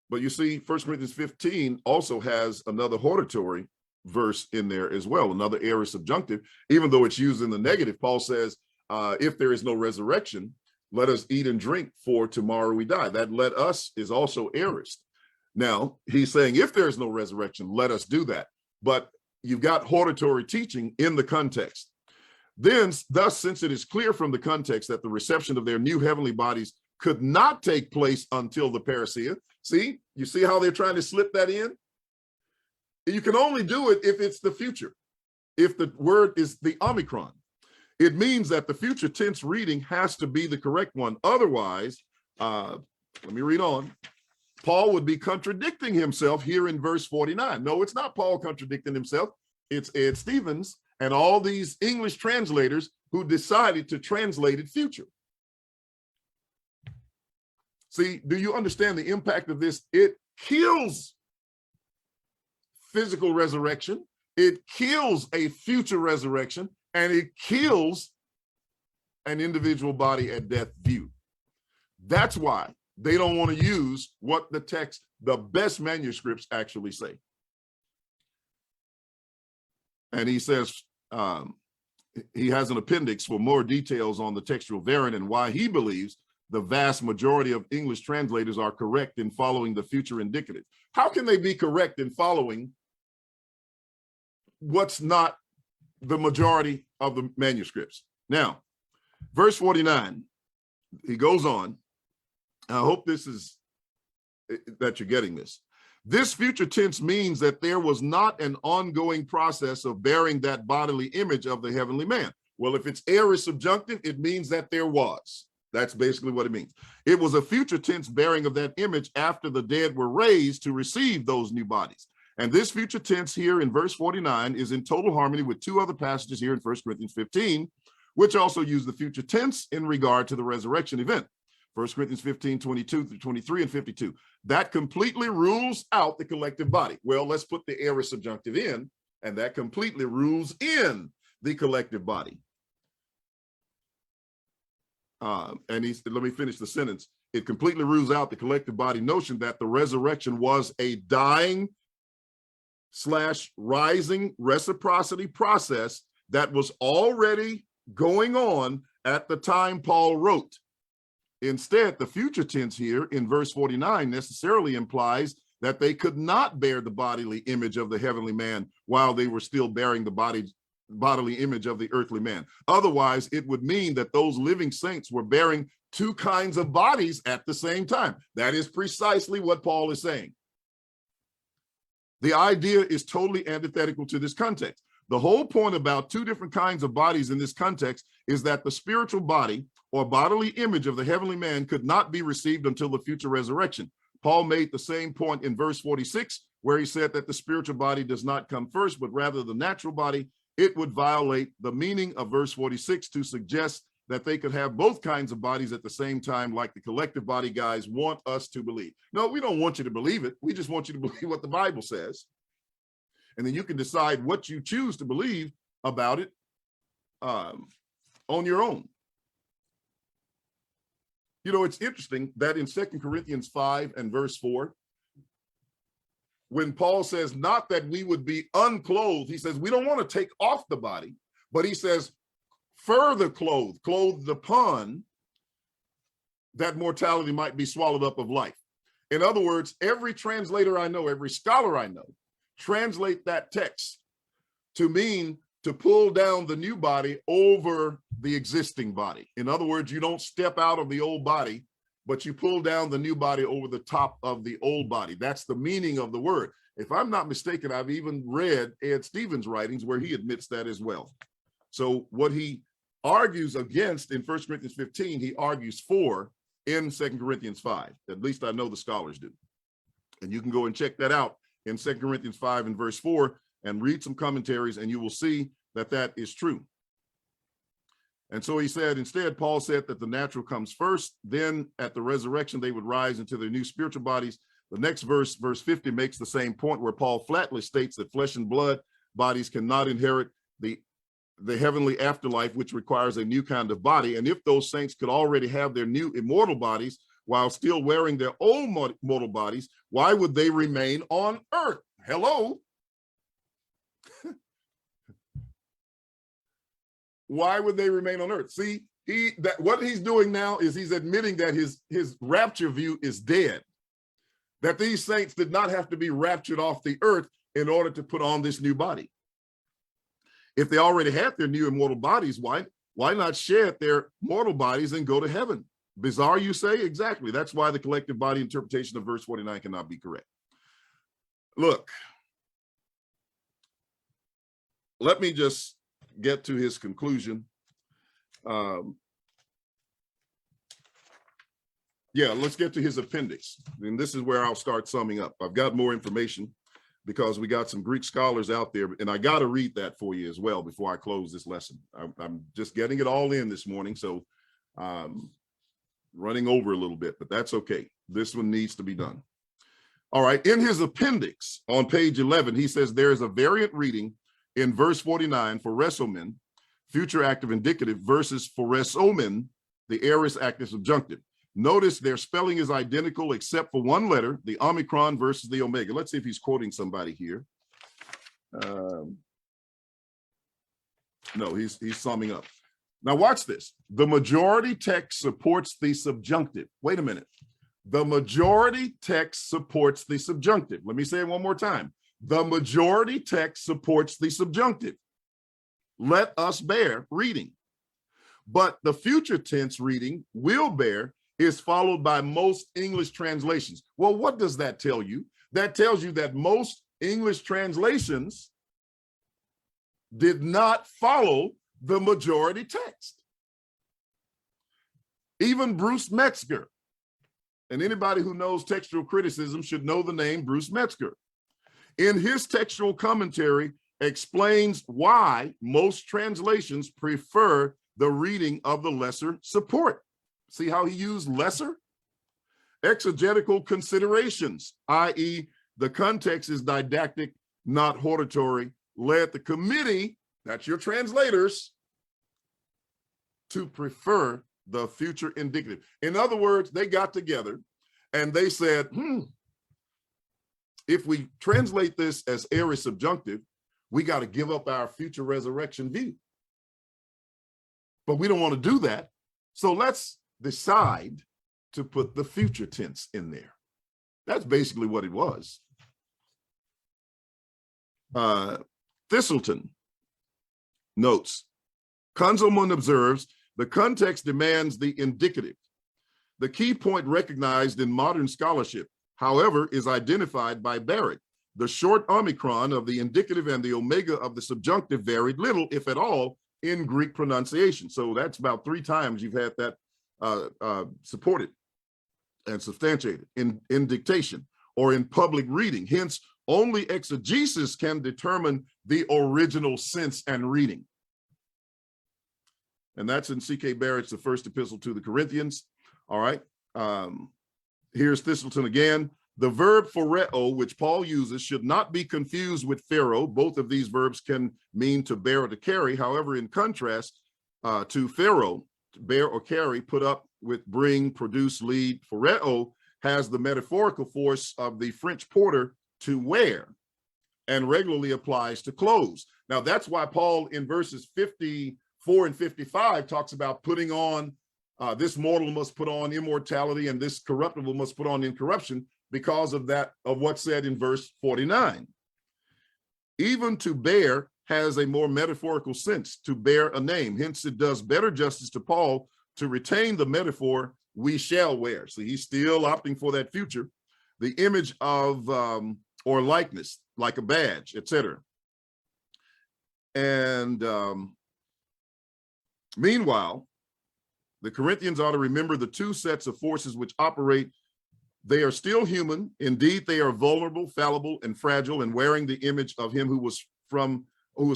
But you see, 1 Corinthians 15 also has another hortatory verse in there as well, another aorist subjunctive. Even though it's used in the negative, Paul says, if there is no resurrection, let us eat and drink, for tomorrow we die. That let us is also aorist. Now, he's saying if there's no resurrection, let us do that. But you've got hortatory teaching in the context. Then, thus, since it is clear from the context that the reception of their new heavenly bodies could not take place until the parousia. See, you see how they're trying to slip that in? You can only do it if it's the future, if the word is the Omicron. It means that the future tense reading has to be the correct one. Otherwise, let me read on. Paul would be contradicting himself here in verse 49. No, it's not Paul contradicting himself. It's Ed Stevens and all these English translators who decided to translate it future. See, do you understand the impact of this? It kills physical resurrection. It kills a future resurrection, and it kills an individual body at death view. That's why they don't want to use what the text, the best manuscripts actually say. And he says he has an appendix for more details on the textual variant and why he believes the vast majority of English translators are correct in following the future indicative. How can they be correct in following what's not the majority of the manuscripts? Now, verse 49, he goes on. I hope this is that you're getting this. This future tense means that there was not an ongoing process of bearing that bodily image of the heavenly man. Well, if it's aorist subjunctive, it means that there was. That's basically what it means. It was a future tense bearing of that image after the dead were raised to receive those new bodies. And this future tense here in verse 49 is in total harmony with two other passages here in 1 Corinthians 15, which also use the future tense in regard to the resurrection event. 1 Corinthians 15, 22 through 23 and 52. That completely rules out the collective body. Well, let's put the aorist subjunctive in, and that completely rules in the collective body. Let me finish the sentence. It completely rules out the collective body notion that the resurrection was a dying / rising reciprocity process that was already going on at the time Paul wrote. Instead, the future tense here in verse 49 necessarily implies that they could not bear the bodily image of the heavenly man while they were still bearing the bodily image of the earthly man. Otherwise, it would mean that those living saints were bearing two kinds of bodies at the same time. That is precisely what Paul is saying. The idea is totally antithetical to this context. The whole point about two different kinds of bodies in this context is that the spiritual body or bodily image of the heavenly man could not be received until the future resurrection. Paul made the same point in verse 46, where he said that the spiritual body does not come first, but rather the natural body. It would violate the meaning of verse 46 to suggest that they could have both kinds of bodies at the same time, like the collective body guys want us to believe. No, we don't want you to believe it. We just want you to believe what the Bible says. And then you can decide what you choose to believe about it on your own. You know, it's interesting that in 2 Corinthians 5 and verse 4, when Paul says, not that we would be unclothed, he says, we don't want to take off the body, but he says, further clothed upon that mortality might be swallowed up of life. In other words, every translator I know, every scholar I know, translate that text to mean to pull down the new body over the existing body. In other words, you don't step out of the old body, but you pull down the new body over the top of the old body. That's the meaning of the word. If I'm not mistaken, I've even read Ed Stevens' writings where he admits that as well. So what he argues against in 1 Corinthians 15, he argues for in 2 Corinthians 5. At least I know the scholars do. And you can go and check that out in 2 Corinthians 5 and verse 4 and read some commentaries, and you will see that that is true. And so he said, instead, Paul said that the natural comes first, then at the resurrection, they would rise into their new spiritual bodies. The next verse, verse 50, makes the same point where Paul flatly states that flesh and blood bodies cannot inherit the heavenly afterlife, which requires a new kind of body. And if those saints could already have their new immortal bodies while still wearing their old mortal bodies, why would they remain on earth? Hello? Why would they remain on earth? See, what he's doing now is he's admitting that his rapture view is dead, that these saints did not have to be raptured off the earth in order to put on this new body. If they already had their new immortal bodies, why not shed their mortal bodies and go to heaven? Bizarre, you say? Exactly. That's why the collective body interpretation of verse 49 cannot be correct. Look, let me just get to his conclusion. Yeah, let's get to his appendix. And this is where I'll start summing up. I've got more information because we got some Greek scholars out there, and I got to read that for you as well before I close this lesson. I'm just getting it all in this morning, so running over a little bit, but that's okay. This one needs to be done. All right, in his appendix on page 11, he says there is a variant reading in verse 49 for resomen, future active indicative, versus for resomen, the aorist active subjunctive. Notice their spelling is identical except for one letter, the omicron versus the omega. Let's see if he's quoting somebody here. No, he's summing up. Now watch this. The majority text supports the subjunctive. Wait a minute. The majority text supports the subjunctive. Let me say it one more time. The majority text supports the subjunctive. Let us bear reading. But the future tense reading, will bear, is followed by most English translations. Well, what does that tell you? That tells you that most English translations did not follow the majority text. Even Bruce Metzger, and anybody who knows textual criticism should know the name Bruce Metzger, in his textual commentary explains why most translations prefer the reading of the lesser support. See how he used lesser? Exegetical considerations, i.e., the context is didactic, not hortatory, led the committee, that's your translators, to prefer the future indicative. In other words, they got together and they said, if we translate this as aorist subjunctive, we got to give up our future resurrection view. But we don't want to do that. So let's decide to put the future tense in there. That's basically what it was. Thistleton notes, Kunzelman observes, the context demands the indicative. The key point recognized in modern scholarship, however, is identified by Barrett. The short omicron of the indicative and the omega of the subjunctive varied little, if at all, in Greek pronunciation. So that's about 3 times you've had that supported and substantiated in dictation or in public reading. Hence, only exegesis can determine the original sense and reading. And that's in C.K. Barrett's The First Epistle to the Corinthians. All right. Here's Thistleton again. The verb phoreo, which Paul uses, should not be confused with phero. Both of these verbs can mean to bear or to carry. However, in contrast to phero, to bear or carry, put up with bring, produce, lead, phoreo has the metaphorical force of the French porter to wear and regularly applies to clothes. Now, that's why Paul in verses 54 and 55 talks about putting on, this mortal must put on immortality and this corruptible must put on incorruption, because of that, of what's said in verse 49. Even to bear has a more metaphorical sense, to bear a name. Hence, it does better justice to Paul to retain the metaphor, we shall wear. So he's still opting for that future, the image of, or likeness, like a badge, etc. And meanwhile, the Corinthians ought to remember the 2 sets of forces which operate. They are still human. Indeed, they are vulnerable, fallible, and fragile, and wearing the image of him who was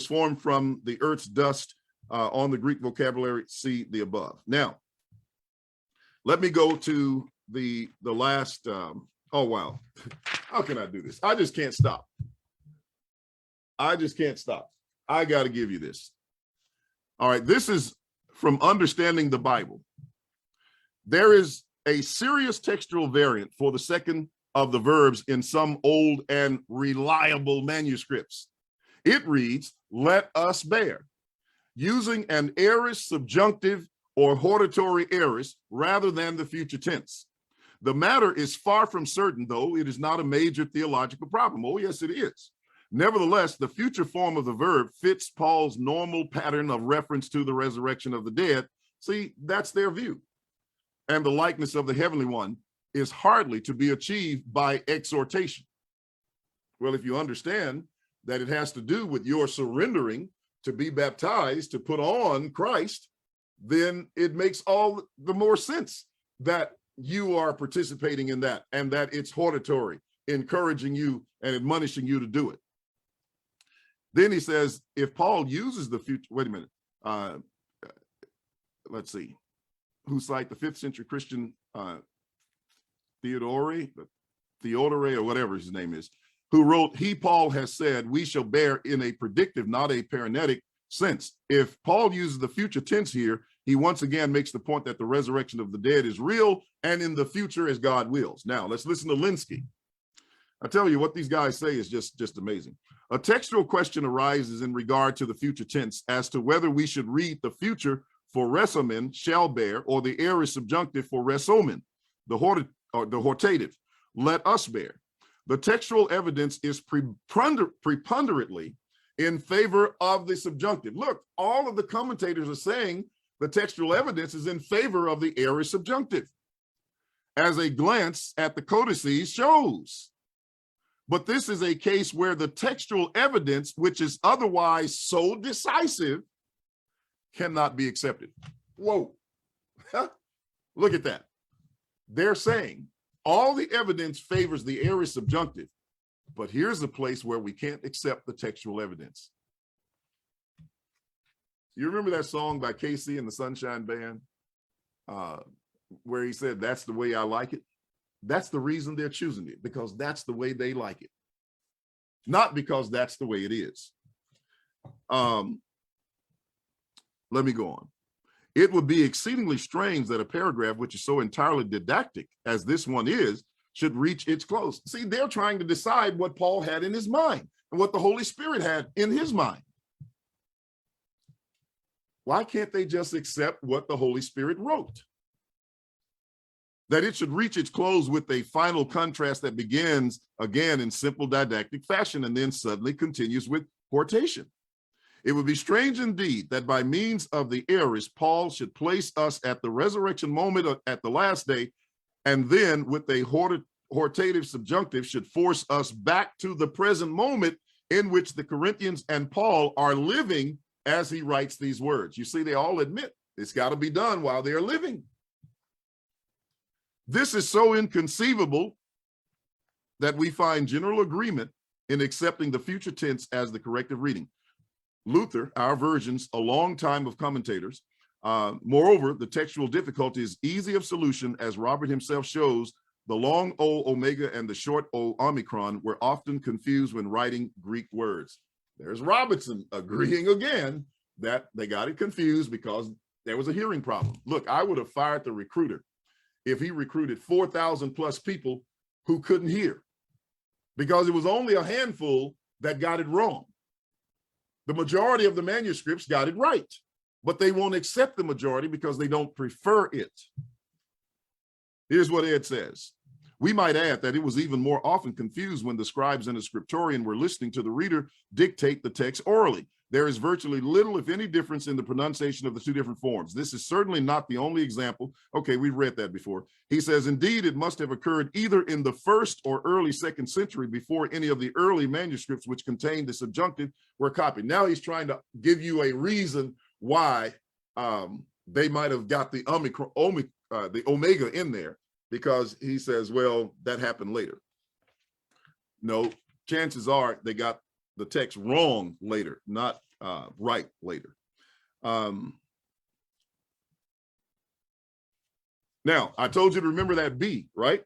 formed from the earth's dust. On the Greek vocabulary, see the above. Now, let me go to the last. Oh wow, how can I do this? I just can't stop. I just can't stop. I got to give you this. All right, this is from Understanding the Bible. There is a serious textual variant for the second of the verbs in some old and reliable manuscripts. It reads, let us bear. using an aorist subjunctive or hortatory aorist rather than the future tense. The matter is far from certain, though it is not a major theological problem. Oh, yes, it is. Nevertheless, the future form of the verb fits Paul's normal pattern of reference to the resurrection of the dead. See, that's their view. And the likeness of the heavenly one is hardly to be achieved by exhortation. Well, if you understand that it has to do with your surrendering to be baptized, to put on Christ, then it makes all the more sense that you are participating in that and that it's hortatory, encouraging you and admonishing you to do it. Then he says, if Paul uses the future, wait a minute, let's see, who cite the 5th century Christian Theodore, or whatever his name is, who wrote, he, Paul, has said, we shall bear in a predictive, not a parenetic sense. If Paul uses the future tense here, he once again makes the point that the resurrection of the dead is real and in the future as God wills. Now, let's listen to Linsky. I tell you, what these guys say is just amazing. A textual question arises in regard to the future tense as to whether we should read the future for resomen, shall bear, or the aorist subjunctive for resomen, the hortative, let us bear. The textual evidence is preponderantly in favor of the subjunctive. Look, all of the commentators are saying the textual evidence is in favor of the aorist subjunctive, as a glance at the codices shows. But this is a case where the textual evidence, which is otherwise so decisive, cannot be accepted. Whoa, look at that. They're saying all the evidence favors the aorist subjunctive, but here's a place where we can't accept the textual evidence. You remember that song by Casey and the Sunshine Band, where he said, that's the way I like it? That's the reason they're choosing it, because that's the way they like it, not because that's the way it is. Let me go on. It would be exceedingly strange that a paragraph which is so entirely didactic as this one is should reach its close. See, they're trying to decide what Paul had in his mind and what the Holy Spirit had in his mind. Why can't they just accept what the Holy Spirit wrote? That it should reach its close with a final contrast that begins again in simple didactic fashion and then suddenly continues with hortation. It would be strange indeed that by means of the aorist, Paul should place us at the resurrection moment at the last day, and then with a hortative subjunctive should force us back to the present moment in which the Corinthians and Paul are living as he writes these words. You see, they all admit it's got to be done while they are living. This is so inconceivable that we find general agreement in accepting the future tense as the corrective reading. Luther, our versions, a long time of commentators. Moreover, the textual difficulty is easy of solution, as Robert himself shows. The long O omega and the short O omicron were often confused when writing Greek words. There's Robertson agreeing again that they got it confused because there was a hearing problem. Look, I would have fired the recruiter if he recruited 4,000 plus people who couldn't hear, because it was only a handful that got it wrong. The majority of the manuscripts got it right, but they won't accept the majority because they don't prefer it. Here's what Ed says. We might add that it was even more often confused when the scribes and the scriptorian were listening to the reader dictate the text orally. There is virtually little, if any, difference in the pronunciation of the two different forms. This is certainly not the only example. Okay, we've read that before. He says, indeed, it must have occurred either in the 1st or early 2nd century before any of the early manuscripts which contained the subjunctive were copied. Now he's trying to give you a reason why they might have got the omega in there, because he says, well, that happened later. No, chances are they got the text wrong later, not right later. Now, I told you to remember that B, right?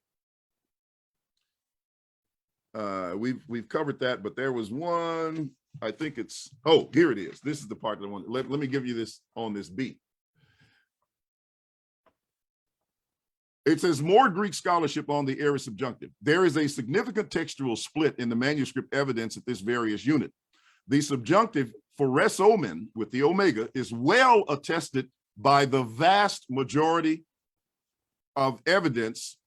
We've covered that, but there was one, I think it's, oh, here it is. This is the part that I want. Let me give you this on this B. It says more Greek scholarship on the aorist subjunctive. There is a significant textual split in the manuscript evidence at this various unit. The subjunctive foresomen with the omega is well attested by the vast majority of evidence.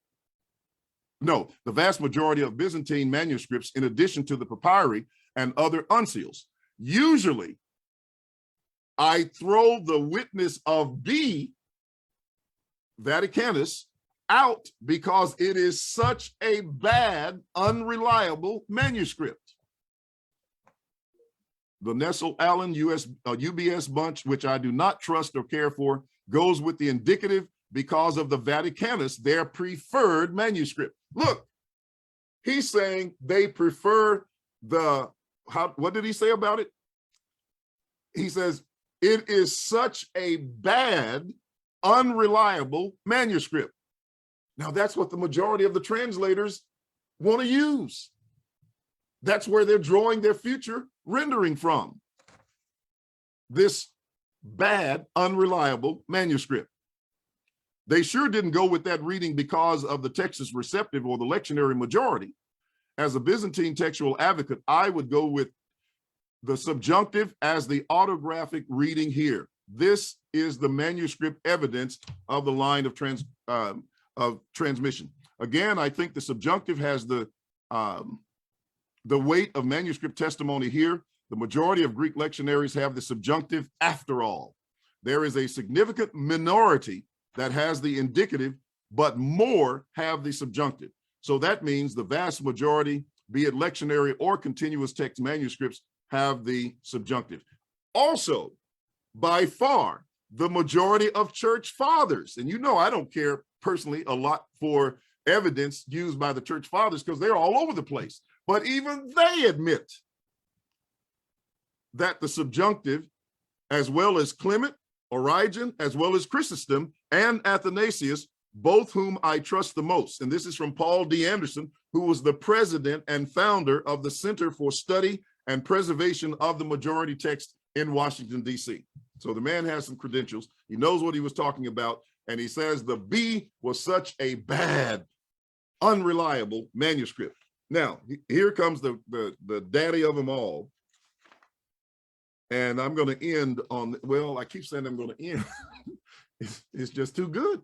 No, the vast majority of Byzantine manuscripts, in addition to the papyri and other uncials. Usually, I throw the witness of B, Vaticanus, out because it is such a bad, unreliable manuscript. The Nessel-Allen UBS bunch, which I do not trust or care for, goes with the indicative because of the Vaticanus, their preferred manuscript. Look, he's saying they prefer the, what did he say about it? He says, it is such a bad, unreliable manuscript. Now, that's what the majority of the translators want to use. That's where they're drawing their future rendering from. This bad, unreliable manuscript. They sure didn't go with that reading because of the Textus Receptive or the lectionary majority. As a Byzantine textual advocate, I would go with the subjunctive as the autographic reading here. This is the manuscript evidence of the line of transmission. Again, I think the subjunctive has the weight of manuscript testimony here. The majority of Greek lectionaries have the subjunctive after all. There is a significant minority that has the indicative, but more have the subjunctive. So that means the vast majority, be it lectionary or continuous text manuscripts, have the subjunctive. Also, by far, the majority of church fathers, and you know I don't care personally a lot for evidence used by the church fathers because they're all over the place, but even they admit that the subjunctive, as well as Clement, Origen, as well as Chrysostom and Athanasius, both whom I trust the most. And this is from Paul D. Anderson, who was the president and founder of the Center for Study and Preservation of the Majority Text in Washington, D.C. So the man has some credentials. He knows what he was talking about. And he says the B was such a bad, unreliable manuscript. Now, here comes the daddy of them all. And I'm going to end on, well, I keep saying I'm going to end. It's just too good.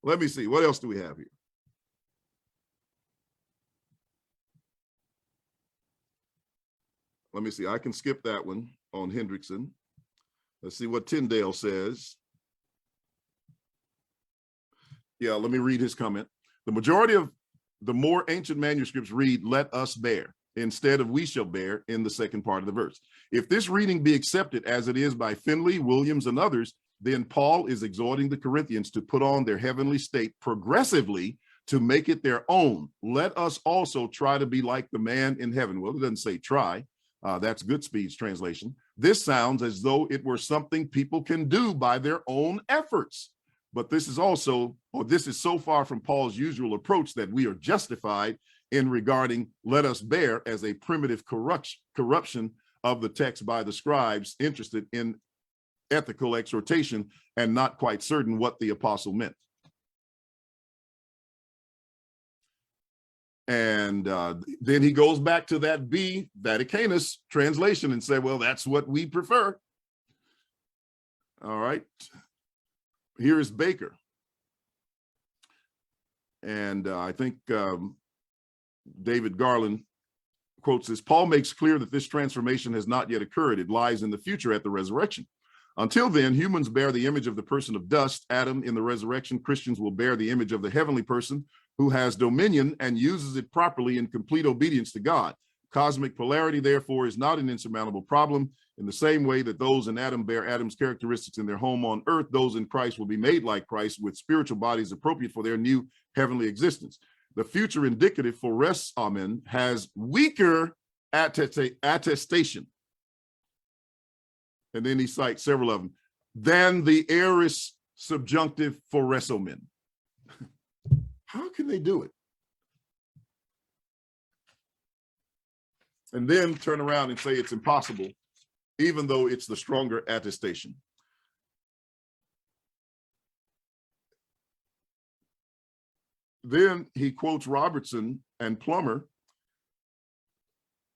Let me see. What else do we have here? Let me see. I can skip that one on Hendrickson. Let's see what Tyndale says. Yeah, let me read his comment. The majority of the more ancient manuscripts read, "let us bear," instead of "we shall bear" in the second part of the verse. If this reading be accepted as it is by Finley, Williams, and others, then Paul is exhorting the Corinthians to put on their heavenly state progressively to make it their own. Let us also try to be like the man in heaven. Well, it doesn't say try. That's Goodspeed's translation. This sounds as though it were something people can do by their own efforts. But this is also, or this is so far from Paul's usual approach that we are justified in regarding "let us bear" as a primitive corruption of the text by the scribes interested in ethical exhortation and not quite certain what the apostle meant. And then he goes back to that B, Vaticanus translation, and say, well, that's what we prefer. All right. Here is Baker. And I think David Garland quotes this: Paul makes clear that this transformation has not yet occurred. It lies in the future at the resurrection. Until then, humans bear the image of the person of dust, Adam. In the resurrection, Christians will bear the image of the heavenly person who has dominion and uses it properly in complete obedience to God. Cosmic polarity, therefore, is not an insurmountable problem. In the same way that those in Adam bear Adam's characteristics in their home on earth, those in Christ will be made like Christ with spiritual bodies appropriate for their new heavenly existence. The future indicative for res amen has weaker attestation. And then he cites several of them, than the aorist subjunctive for resomen. How can they do it? And then turn around and say it's impossible, even though it's the stronger attestation. Then he quotes Robertson and Plummer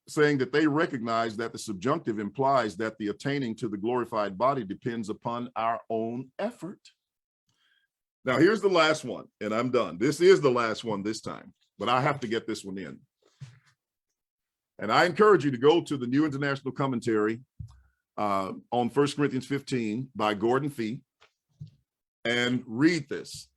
saying that they recognize that the subjunctive implies that the attaining to the glorified body depends upon our own effort. Now, here's the last one, and I'm done. This is the last one this time, but I have to get this one in. And I encourage you to go to the New International Commentary on 1 Corinthians 15 by Gordon Fee and read this.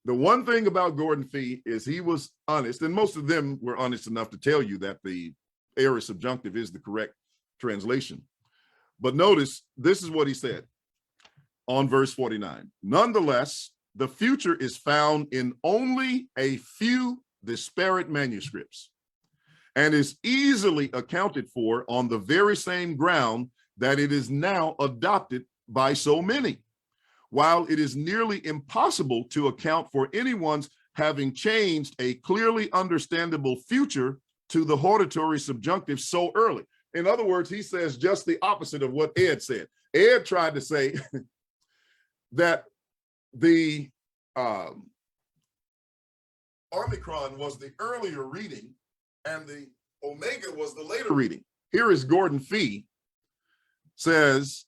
The one thing about Gordon Fee is he was honest, and most of them were honest enough to tell you that the aorist subjunctive is the correct translation. But notice, this is what he said on verse 49. Nonetheless, the future is found in only a few disparate manuscripts and is easily accounted for on the very same ground that it is now adopted by so many, while it is nearly impossible to account for anyone's having changed a clearly understandable future to the hortatory subjunctive so early. In other words, he says just the opposite of what Ed said. Ed tried to say that the Omicron was the earlier reading and the Omega was the later reading. Here is Gordon Fee says,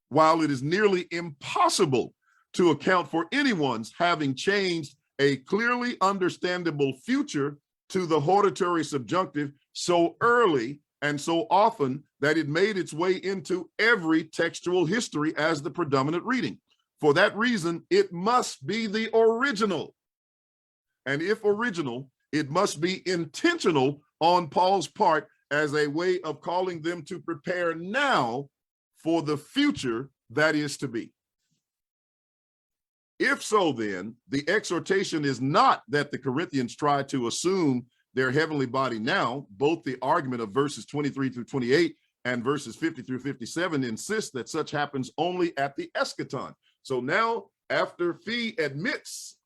while it is nearly impossible to account for anyone's having changed a clearly understandable future to the hortatory subjunctive so early and so often that it made its way into every textual history as the predominant reading. For that reason, it must be the original. And if original, it must be intentional on Paul's part as a way of calling them to prepare now for the future that is to be. If so, then the exhortation is not that the Corinthians try to assume their heavenly body now. Both the argument of verses 23 through 28 and verses 50 through 57 insist that such happens only at the eschaton. So now, after Fee admits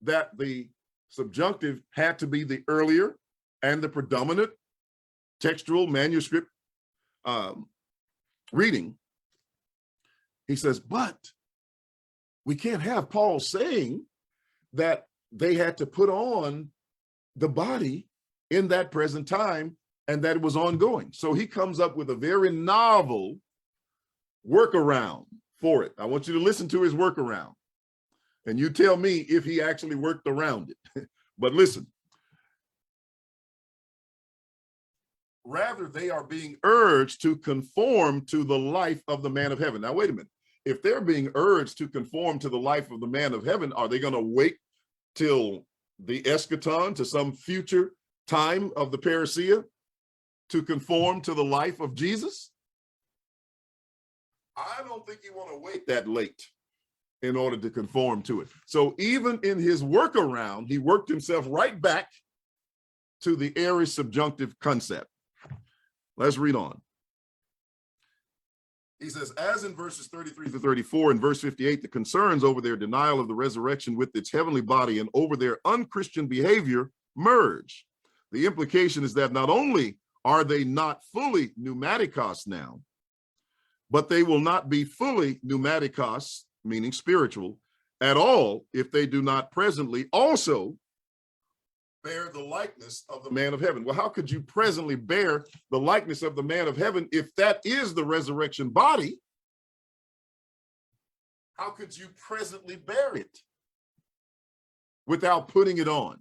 that the subjunctive had to be the earlier and the predominant textual manuscript reading, he says, but we can't have Paul saying that they had to put on the body in that present time and that it was ongoing. So he comes up with a very novel workaround for it. I want you to listen to his workaround and you tell me if he actually worked around it. But listen, rather they are being urged to conform to the life of the man of heaven. Now, wait a minute. If they're being urged to conform to the life of the man of heaven, are they going to wait till the eschaton, to some future time of the parousia, to conform to the life of Jesus? I don't think you want to wait that late in order to conform to it. So even in his workaround, he worked himself right back to the aorist subjunctive concept. Let's read on. He says, as in verses 33 to 34 and verse 58, the concerns over their denial of the resurrection with its heavenly body and over their unchristian behavior merge. The implication is that not only are they not fully pneumatikos now, but they will not be fully pneumatikos, meaning spiritual, at all if they do not presently also bear the likeness of the man of heaven. Well, how could you presently bear the likeness of the man of heaven if that is the resurrection body? How could you presently bear it without putting it on?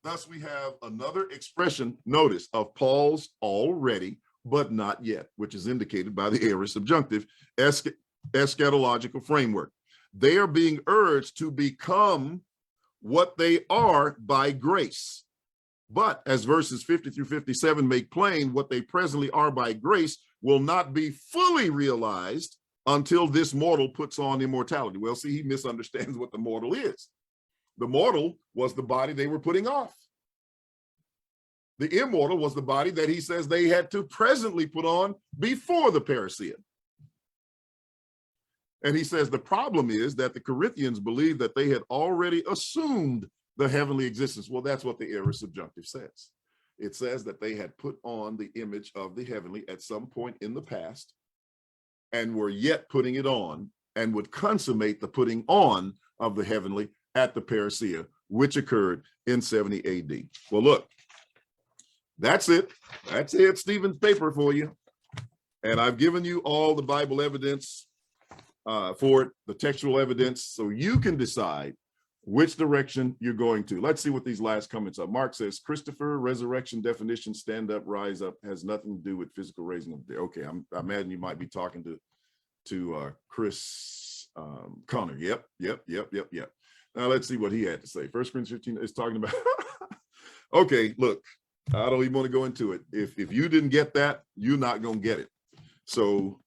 Thus, we have another expression, notice, of Paul's already, but not yet, which is indicated by the aorist subjunctive eschatological framework. They are being urged to become what they are by grace. But as verses 50 through 57 make plain, what they presently are by grace will not be fully realized until this mortal puts on immortality. Well, see, he misunderstands what the mortal is. The mortal was the body they were putting off. The immortal was the body that he says they had to presently put on before the parousia. And he says the problem is that the Corinthians believed that they had already assumed the heavenly existence. Well, that's what the aorist subjunctive says. It says that they had put on the image of the heavenly at some point in the past and were yet putting it on and would consummate the putting on of the heavenly at the parousia, which occurred in 70 AD. Well, look, that's it. That's Ed Stevens' paper for you. And I've given you all the Bible evidence for it, the textual evidence, so you can decide which direction you're going to. Let's see what these last comments are. Mark says, Christopher, resurrection definition, stand up, rise up, has nothing to do with physical raising of the dead. Okay, I imagine you might be talking to Chris Connor. Yep. Now let's see what he had to say. 1 Corinthians 15 is talking about, okay, look, I don't even want to go into it. If you didn't get that, you're not going to get it. So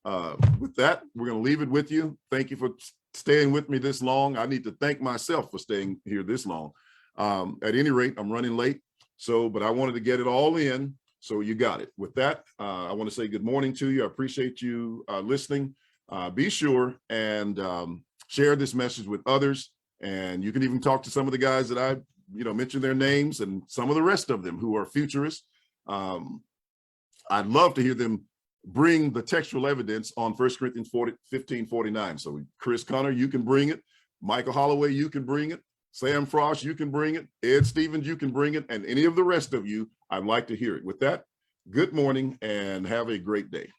with that, we're going to leave it with you. Thank you for staying with me this long. I need to thank myself for staying here this long. At any rate, I'm running late. But I wanted to get it all in. So you got it. With that, I want to say good morning to you. I appreciate you listening. Be sure and share this message with others. And you can even talk to some of the guys that I mentioned their names and some of the rest of them who are futurists. I'd love to hear them bring the textual evidence on 1 Corinthians 15:49. So Chris Connor, you can bring it. Michael Holloway, you can bring it. Sam Frost, you can bring it. Ed Stevens, you can bring it. And any of the rest of you, I'd like to hear it. With that, good morning and have a great day.